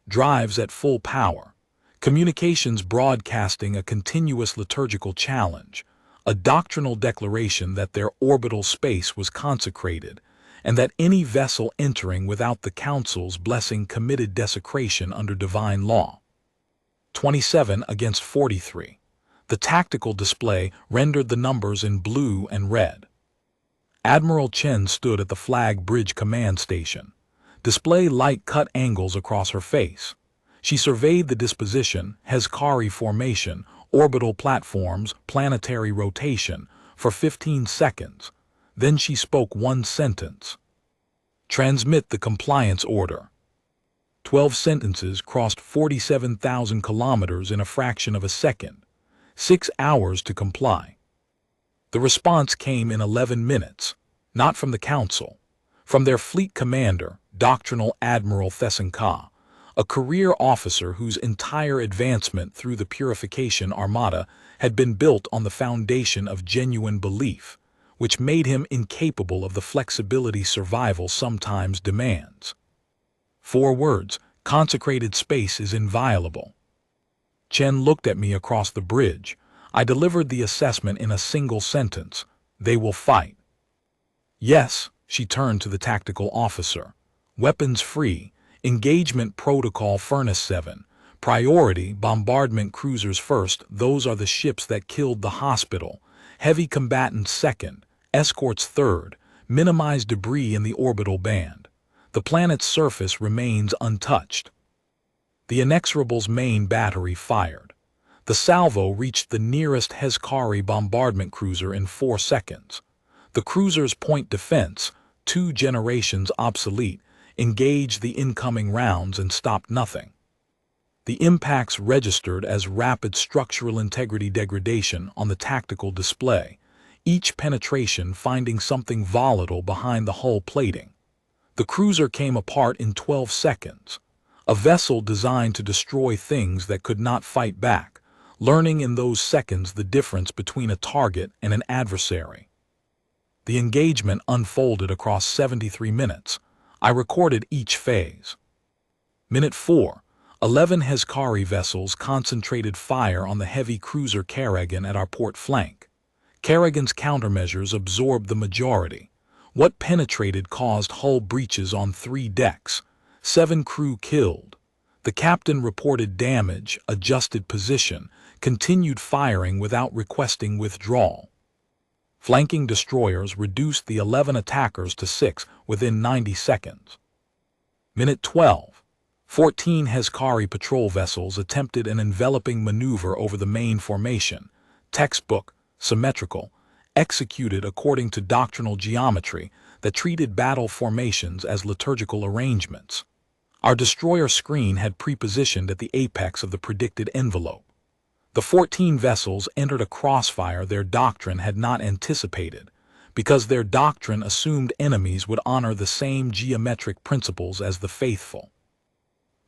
drives at full power, communications broadcasting a continuous liturgical challenge, a doctrinal declaration that their orbital space was consecrated, and that any vessel entering without the Council's blessing committed desecration under divine law. 27 against 43. The tactical display rendered the numbers in blue and red. Admiral Chen stood at the Flag Bridge Command Station. Display light cut angles across her face. She surveyed the disposition, Hezkari formation, orbital platforms, planetary rotation, for 15 seconds. Then she spoke one sentence. Transmit the compliance order. 12 sentences crossed 47,000 kilometers in a fraction of a second. 6 hours to comply. The response came in 11 minutes, not from the Council, from their fleet commander, Doctrinal Admiral Thessenka, a career officer whose entire advancement through the purification armada had been built on the foundation of genuine belief, which made him incapable of the flexibility survival sometimes demands. 4 words: consecrated space is inviolable. Chen looked at me across the bridge. I delivered the assessment in a single sentence: they will fight. Yes, she turned to the tactical officer. Weapons free, engagement protocol Furnace 7, priority bombardment cruisers first, those are the ships that killed the hospital, heavy combatants second, escorts third, minimize debris in the orbital band. The planet's surface remains untouched. The Inexorable's main battery fired. The salvo reached the nearest Hezkari bombardment cruiser in 4 seconds. The cruiser's point defense, 2 generations obsolete, engaged the incoming rounds and stopped nothing. The impacts registered as rapid structural integrity degradation on the tactical display, each penetration finding something volatile behind the hull plating. The cruiser came apart in 12 seconds, a vessel designed to destroy things that could not fight back, learning in those seconds the difference between a target and an adversary. The engagement unfolded across 73 minutes. I recorded each phase. Minute 4, 11 Hezkari vessels concentrated fire on the heavy cruiser Kerrigan at our port flank. Kerrigan's countermeasures absorbed the majority. What penetrated caused hull breaches on 3 decks. 7 crew killed. The captain reported damage, adjusted position, continued firing without requesting withdrawal. Flanking destroyers reduced the 11 attackers to 6 within 90 seconds. Minute 12. 14 Hezkari patrol vessels attempted an enveloping maneuver over the main formation, textbook, symmetrical, executed according to doctrinal geometry that treated battle formations as liturgical arrangements. Our destroyer screen had prepositioned at the apex of the predicted envelope. The 14 vessels entered a crossfire their doctrine had not anticipated, because their doctrine assumed enemies would honor the same geometric principles as the faithful.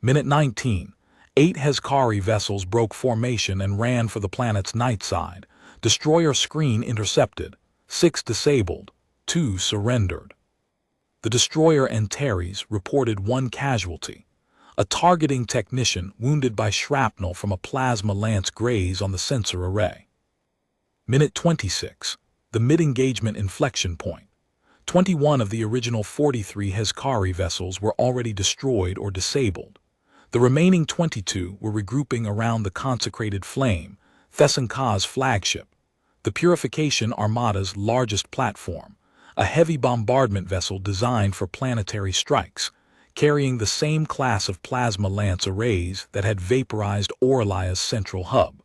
Minute 19. 8 Hezkari vessels broke formation and ran for the planet's night side. Destroyer screen intercepted. 6 disabled. 2 surrendered. The destroyer Antares reported 1 casualty. A targeting technician wounded by shrapnel from a plasma lance graze on the sensor array. Minute 26. The mid-engagement inflection point. 21 of the original 43 Hezkari vessels were already destroyed or disabled. The remaining 22 were regrouping around the consecrated flame, Theocracy's flagship, the Purification Armada's largest platform, a heavy bombardment vessel designed for planetary strikes, carrying the same class of plasma lance arrays that had vaporized Orlia's central hub.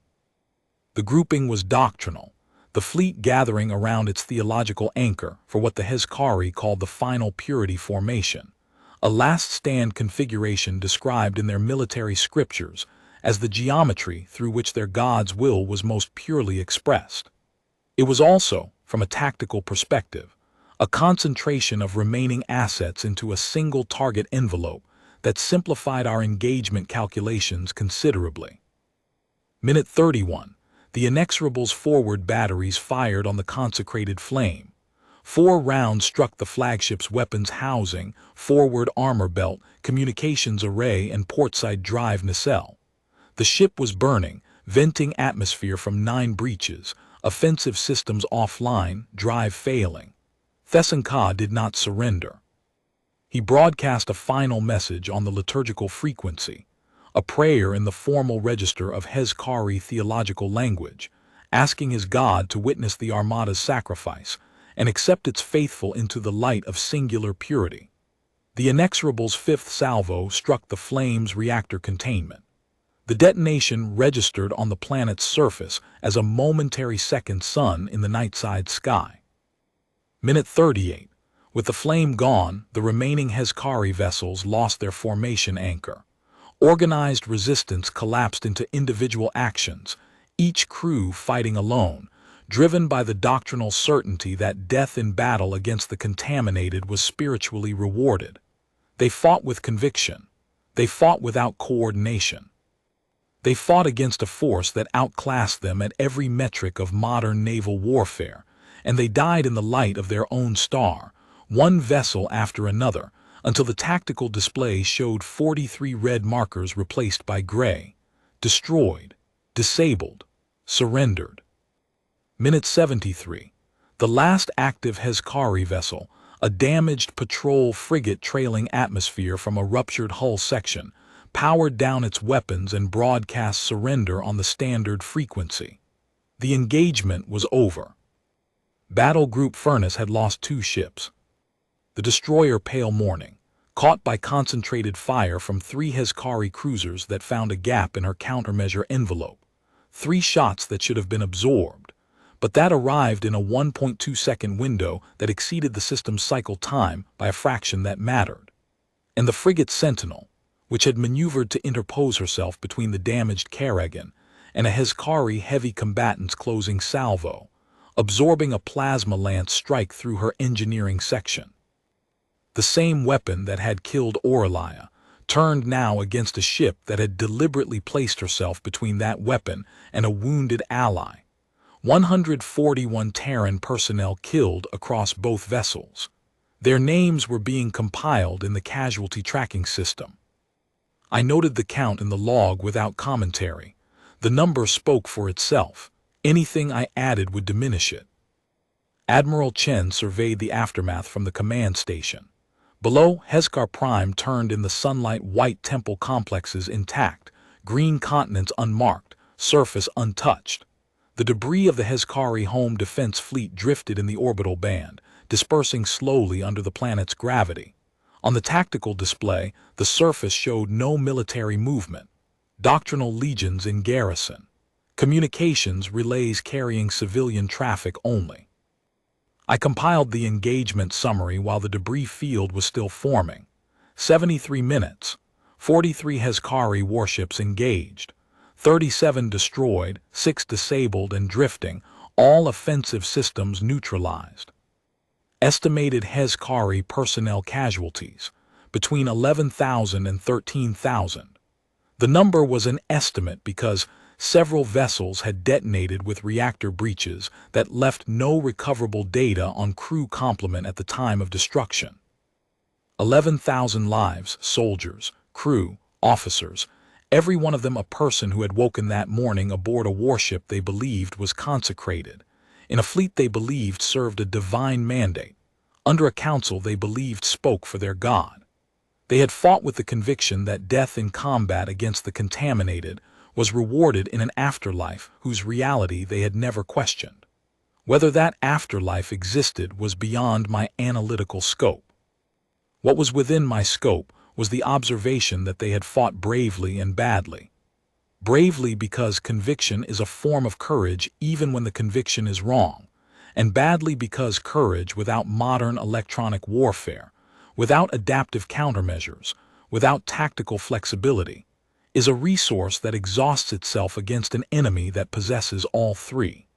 The grouping was doctrinal, the fleet gathering around its theological anchor for what the Hezkari called the final purity formation, a last-stand configuration described in their military scriptures as the geometry through which their God's will was most purely expressed. It was also, from a tactical perspective, a concentration of remaining assets into a single target envelope that simplified our engagement calculations considerably. Minute 31. The Inexorable's forward batteries fired on the consecrated flame. 4 rounds struck the flagship's weapons housing, forward armor belt, communications array, and portside drive nacelle. The ship was burning, venting atmosphere from 9 breaches, offensive systems offline, drive failing. Theocracy did not surrender. He broadcast a final message on the liturgical frequency, a prayer in the formal register of Hezkari theological language, asking his God to witness the Armada's sacrifice and accept its faithful into the light of singular purity. The Inexorable's 5th salvo struck the flame's reactor containment. The detonation registered on the planet's surface as a momentary second sun in the nightside sky. Minute 38. With the flame gone, the remaining Hezkari vessels lost their formation anchor. Organized resistance collapsed into individual actions, each crew fighting alone, driven by the doctrinal certainty that death in battle against the contaminated was spiritually rewarded. They fought with conviction. They fought without coordination. They fought against a force that outclassed them at every metric of modern naval warfare, and they died in the light of their own star, one vessel after another, until the tactical display showed 43 red markers replaced by gray: destroyed, disabled, surrendered. Minute 73. The last active Hezkari vessel, a damaged patrol frigate trailing atmosphere from a ruptured hull section, powered down its weapons and broadcast surrender on the standard frequency. The engagement was over. Battle Group Furnace had lost 2 ships. The destroyer Pale Morning, caught by concentrated fire from 3 Hezkari cruisers that found a gap in her countermeasure envelope. 3 shots that should have been absorbed, but that arrived in a 1.2-second window that exceeded the system's cycle time by a fraction that mattered. And the frigate Sentinel, which had maneuvered to interpose herself between the damaged Karagan and a Hezkari heavy combatant's closing salvo, absorbing a plasma lance strike through her engineering section. The same weapon that had killed Aurelia turned now against a ship that had deliberately placed herself between that weapon and a wounded ally. 141 Terran personnel killed across both vessels. Their names were being compiled in the casualty tracking system. I noted the count in the log without commentary. The number spoke for itself. Anything I added would diminish it. Admiral Chen surveyed the aftermath from the command station. Below, Hezkar Prime turned in the sunlight, white temple complexes intact, green continents unmarked, surface untouched. The debris of the Hezkari home defense fleet drifted in the orbital band, dispersing slowly under the planet's gravity. On the tactical display, the surface showed no military movement. Doctrinal legions in garrison. Communications relays carrying civilian traffic only. I compiled the engagement summary while the debris field was still forming. 73 minutes. 43 Hezkari warships engaged. 37 destroyed, 6 disabled and drifting, all offensive systems neutralized. Estimated Hezkari personnel casualties, between 11,000 and 13,000. The number was an estimate because several vessels had detonated with reactor breaches that left no recoverable data on crew complement at the time of destruction. 11,000 lives, soldiers, crew, officers, every one of them a person who had woken that morning aboard a warship they believed was consecrated, in a fleet they believed served a divine mandate, under a council they believed spoke for their God. They had fought with the conviction that death in combat against the contaminated was rewarded in an afterlife whose reality they had never questioned. Whether that afterlife existed was beyond my analytical scope. What was within my scope was the observation that they had fought bravely and badly. Bravely because conviction is a form of courage even when the conviction is wrong, and badly because courage without modern electronic warfare, without adaptive countermeasures, without tactical flexibility, is a resource that exhausts itself against an enemy that possesses all 3.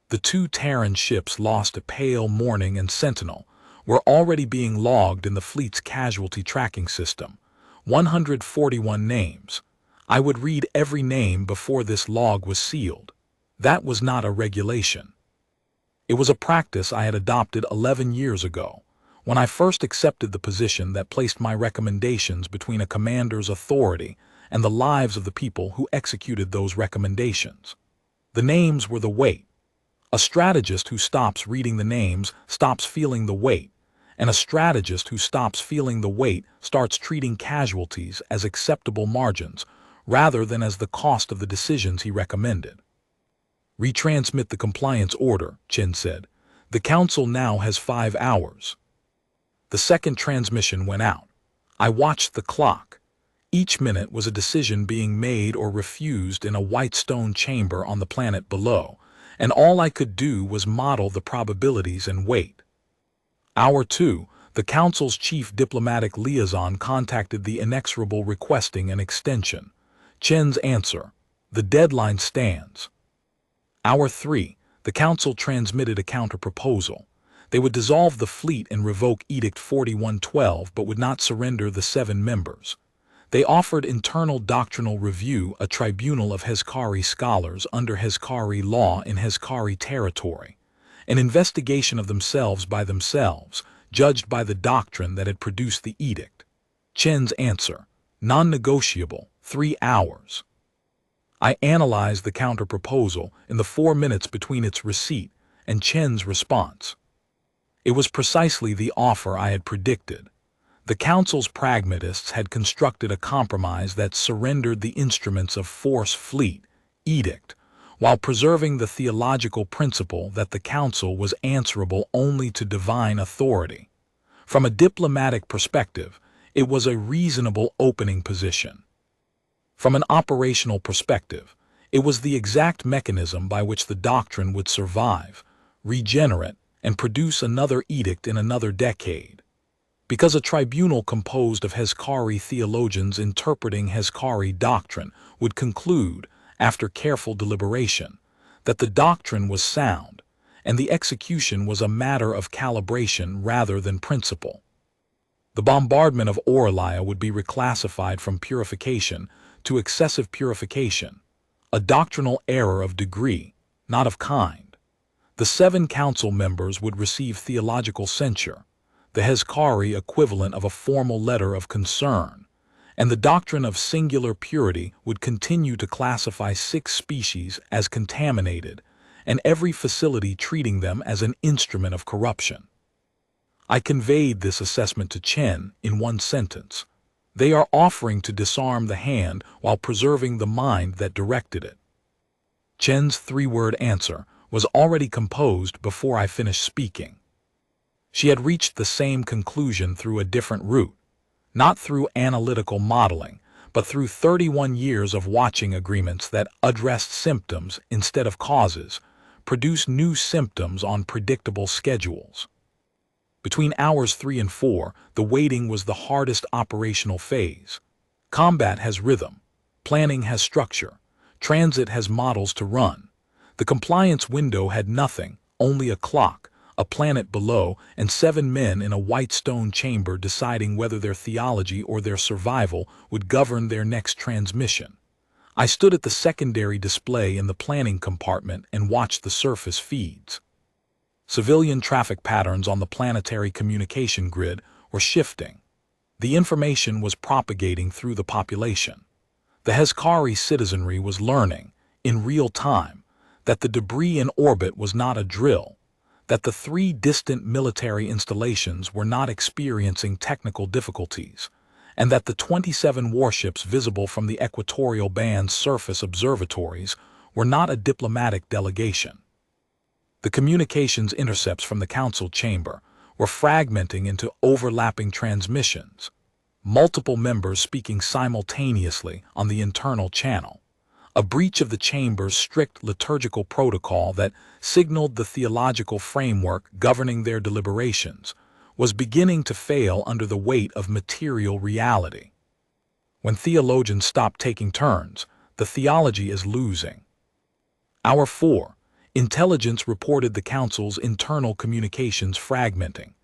The 2 Terran ships lost at Pale Morning and Sentinel were already being logged in the fleet's casualty tracking system. 141 names. I would read every name before this log was sealed. That was not a regulation. It was a practice I had adopted 11 years ago, when I first accepted the position that placed my recommendations between a commander's authority and the lives of the people who executed those recommendations. The names were the weight. A strategist who stops reading the names stops feeling the weight, and a strategist who stops feeling the weight starts treating casualties as acceptable margins rather than as the cost of the decisions he recommended. Retransmit the compliance order, Chen said. The council now has 5 hours. The second transmission went out. I watched the clock. Each minute was a decision being made or refused in a white stone chamber on the planet below, and all I could do was model the probabilities and wait. Hour 2, the Council's chief diplomatic liaison contacted the inexorable requesting an extension. Chen's answer: the deadline stands. Hour 3, the Council transmitted a counter-proposal. They would dissolve the fleet and revoke Edict 4112 but would not surrender the 7 members. They offered internal doctrinal review, a tribunal of Hezkari scholars under Hezkari law in Hezkari territory, an investigation of themselves by themselves, judged by the doctrine that had produced the edict. Chen's answer: non-negotiable, 3 hours. I analyzed the counter-proposal in the 4 minutes between its receipt and Chen's response. It was precisely the offer I had predicted. The council's pragmatists had constructed a compromise that surrendered the instruments of force fleet, edict, while preserving the theological principle that the council was answerable only to divine authority. From a diplomatic perspective, it was a reasonable opening position. From an operational perspective, it was the exact mechanism by which the doctrine would survive, regenerate, and produce another edict in another decade. Because a tribunal composed of Hezkari theologians interpreting Hezkari doctrine would conclude, after careful deliberation, that the doctrine was sound, and the execution was a matter of calibration rather than principle. The bombardment of Oralia would be reclassified from purification to excessive purification, a doctrinal error of degree, not of kind. The 7 council members would receive theological censure, the Hezkari equivalent of a formal letter of concern, and the doctrine of singular purity would continue to classify 6 species as contaminated, and every facility treating them as an instrument of corruption. I conveyed this assessment to Chen in 1 sentence: they are offering to disarm the hand while preserving the mind that directed it. Chen's 3-word answer was already composed before I finished speaking. She had reached the same conclusion through a different route, not through analytical modeling, but through 31 years of watching agreements that addressed symptoms instead of causes, produced new symptoms on predictable schedules. Between hours 3 and 4, the waiting was the hardest operational phase. Combat has rhythm, planning has structure, transit has models to run. The compliance window had nothing, only a clock, a planet below, and 7 men in a white stone chamber deciding whether their theology or their survival would govern their next transmission. I stood at the secondary display in the planning compartment and watched the surface feeds. Civilian traffic patterns on the planetary communication grid were shifting. The information was propagating through the population. The Hezkari citizenry was learning, in real time, that the debris in orbit was not a drill, that the 3 distant military installations were not experiencing technical difficulties, and that the 27 warships visible from the equatorial band's surface observatories were not a diplomatic delegation. The communications intercepts from the council chamber were fragmenting into overlapping transmissions, multiple members speaking simultaneously on the internal channel. A breach of the chamber's strict liturgical protocol that signaled the theological framework governing their deliberations was beginning to fail under the weight of material reality. When theologians stop taking turns, the theology is losing. Hour 4, intelligence reported the council's internal communications fragmenting.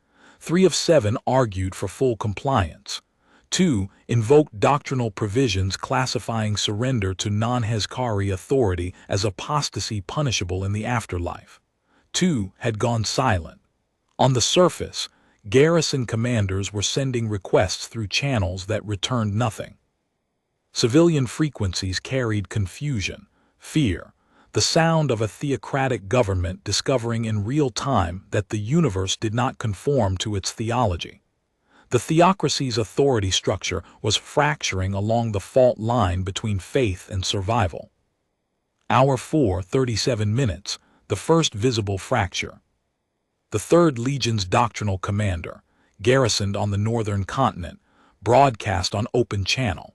3 of 7 argued for full compliance. 2 invoked doctrinal provisions classifying surrender to non-Hezkari authority as apostasy punishable in the afterlife. 2 had gone silent. On the surface, garrison commanders were sending requests through channels that returned nothing. Civilian frequencies carried confusion, fear, the sound of a theocratic government discovering in real time that the universe did not conform to its theology. The theocracy's authority structure was fracturing along the fault line between faith and survival. Hour 4, 37 minutes, the first visible fracture. The 3rd Legion's doctrinal commander, garrisoned on the northern continent, broadcast on open channel.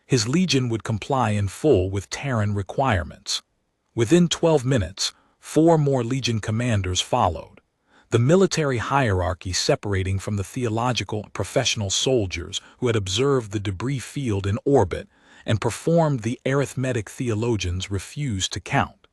His legion would comply in full with Terran requirements. Within 12 minutes, 4 more legion commanders followed. The military hierarchy separating from the theological professional soldiers who had observed the debris field in orbit and performed the arithmetic theologians refused to count.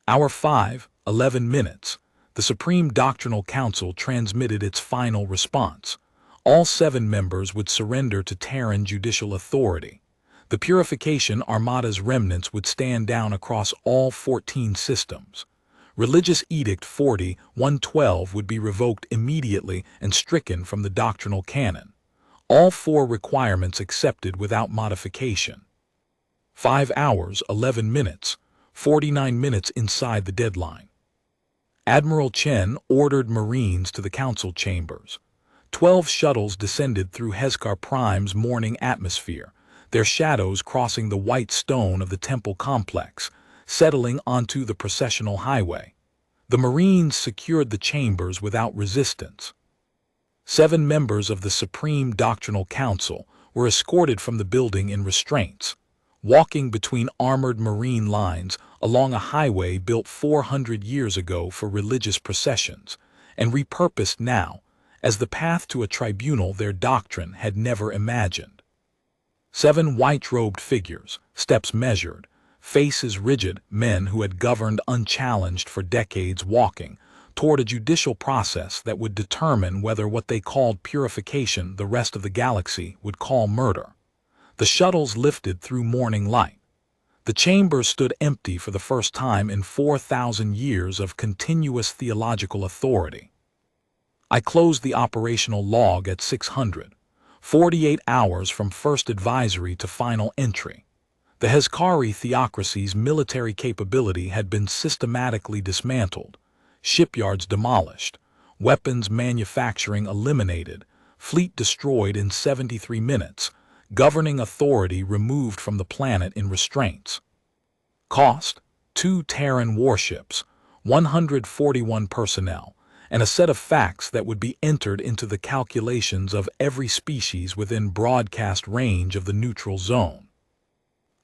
Hour 5, 11 minutes, the Supreme Doctrinal Council transmitted its final response. All 7 members would surrender to Terran judicial authority. The Purification Armada's remnants would stand down across all 14 systems. Religious Edict 40-112 would be revoked immediately and stricken from the doctrinal canon. All 4 requirements accepted without modification. 5 hours, 11 minutes, 49 minutes inside the deadline. Admiral Chen ordered Marines to the council chambers. 12 shuttles descended through Hezkar Prime's morning atmosphere, their shadows crossing the white stone of the temple complex, settling onto the processional highway. The Marines secured the chambers without resistance. 7 members of the Supreme Doctrinal Council were escorted from the building in restraints, walking between armored Marine lines along a highway built 400 years ago for religious processions, and repurposed now as the path to a tribunal their doctrine had never imagined. 7 white-robed figures, steps measured, faces rigid, men who had governed unchallenged for decades, walking toward a judicial process that would determine whether what they called purification the rest of the galaxy would call murder. The shuttles lifted through morning light. The chamber stood empty for the first time in 4,000 years of continuous theological authority. I closed the operational log at 600, 48 hours from first advisory to final entry. The Hezkari Theocracy's military capability had been systematically dismantled, shipyards demolished, weapons manufacturing eliminated, fleet destroyed in 73 minutes, governing authority removed from the planet in restraints. Cost: 2 Terran warships, 141 personnel, and a set of facts that would be entered into the calculations of every species within broadcast range of the neutral zone.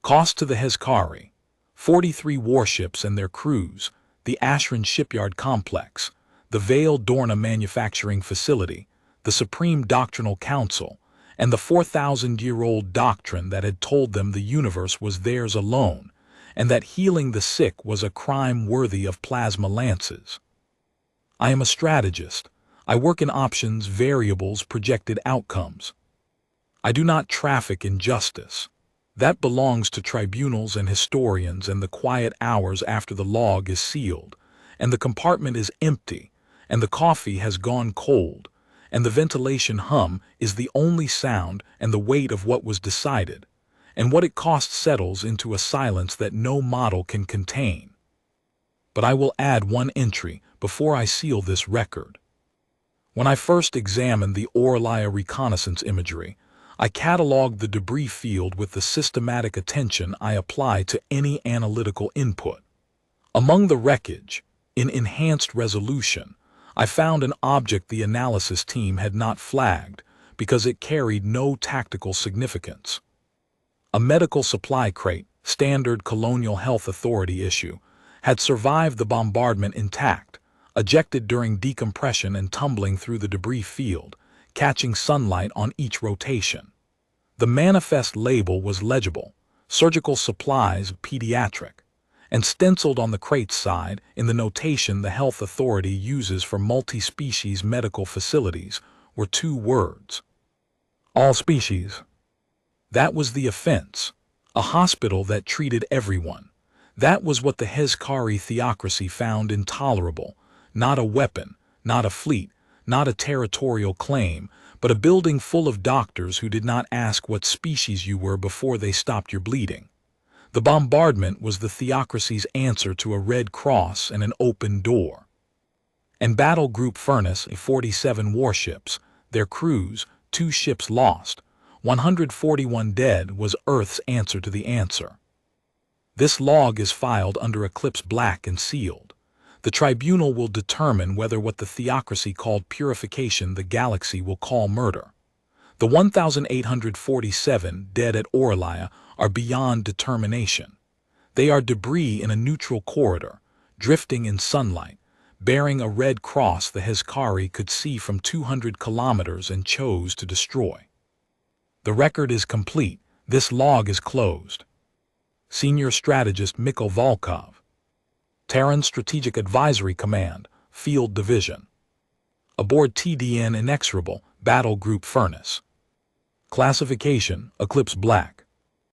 Cost to the Hezkari: 43 warships and their crews, the Ashran shipyard complex, the Vale Dorna manufacturing facility, the Supreme Doctrinal Council, and the 4,000-year-old doctrine that had told them the universe was theirs alone, and that healing the sick was a crime worthy of plasma lances. I am a strategist. I work in options, variables, projected outcomes. I do not traffic in justice. That belongs to tribunals and historians and the quiet hours after the log is sealed, and the compartment is empty, and the coffee has gone cold, and the ventilation hum is the only sound and the weight of what was decided, and what it cost settles into a silence that no model can contain. But I will add one entry before I seal this record. When I first examined the Orlia reconnaissance imagery, I cataloged the debris field with the systematic attention I apply to any analytical input. Among the wreckage, in enhanced resolution, I found an object the analysis team had not flagged because it carried no tactical significance. A medical supply crate, standard Colonial Health Authority issue, had survived the bombardment intact, ejected during decompression and tumbling through the debris field, catching sunlight on each rotation. The manifest label was legible, surgical supplies pediatric, and stenciled on the crate's side in the notation the health authority uses for multi-species medical facilities were 2 words: all species. That was the offense, a hospital that treated everyone. That was what the Hezkari Theocracy found intolerable, not a weapon, not a fleet, not a territorial claim, but a building full of doctors who did not ask what species you were before they stopped your bleeding. The bombardment was the Theocracy's answer to a red cross and an open door. And Battle Group Furnace, 47 warships, their crews, 2 ships lost, 141 dead, was Earth's answer to the answer. This log is filed under Eclipse Black and sealed. The tribunal will determine whether what the Theocracy called purification the galaxy will call murder. The 1,847 dead at Orlia are beyond determination. They are debris in a neutral corridor, drifting in sunlight, bearing a red cross the Hezkari could see from 200 kilometers and chose to destroy. The record is complete. This log is closed. Senior Strategist Mikhail Volkov, Terran Strategic Advisory Command, Field Division. Aboard TDN Inexorable, Battle Group Furnace. Classification: Eclipse Black.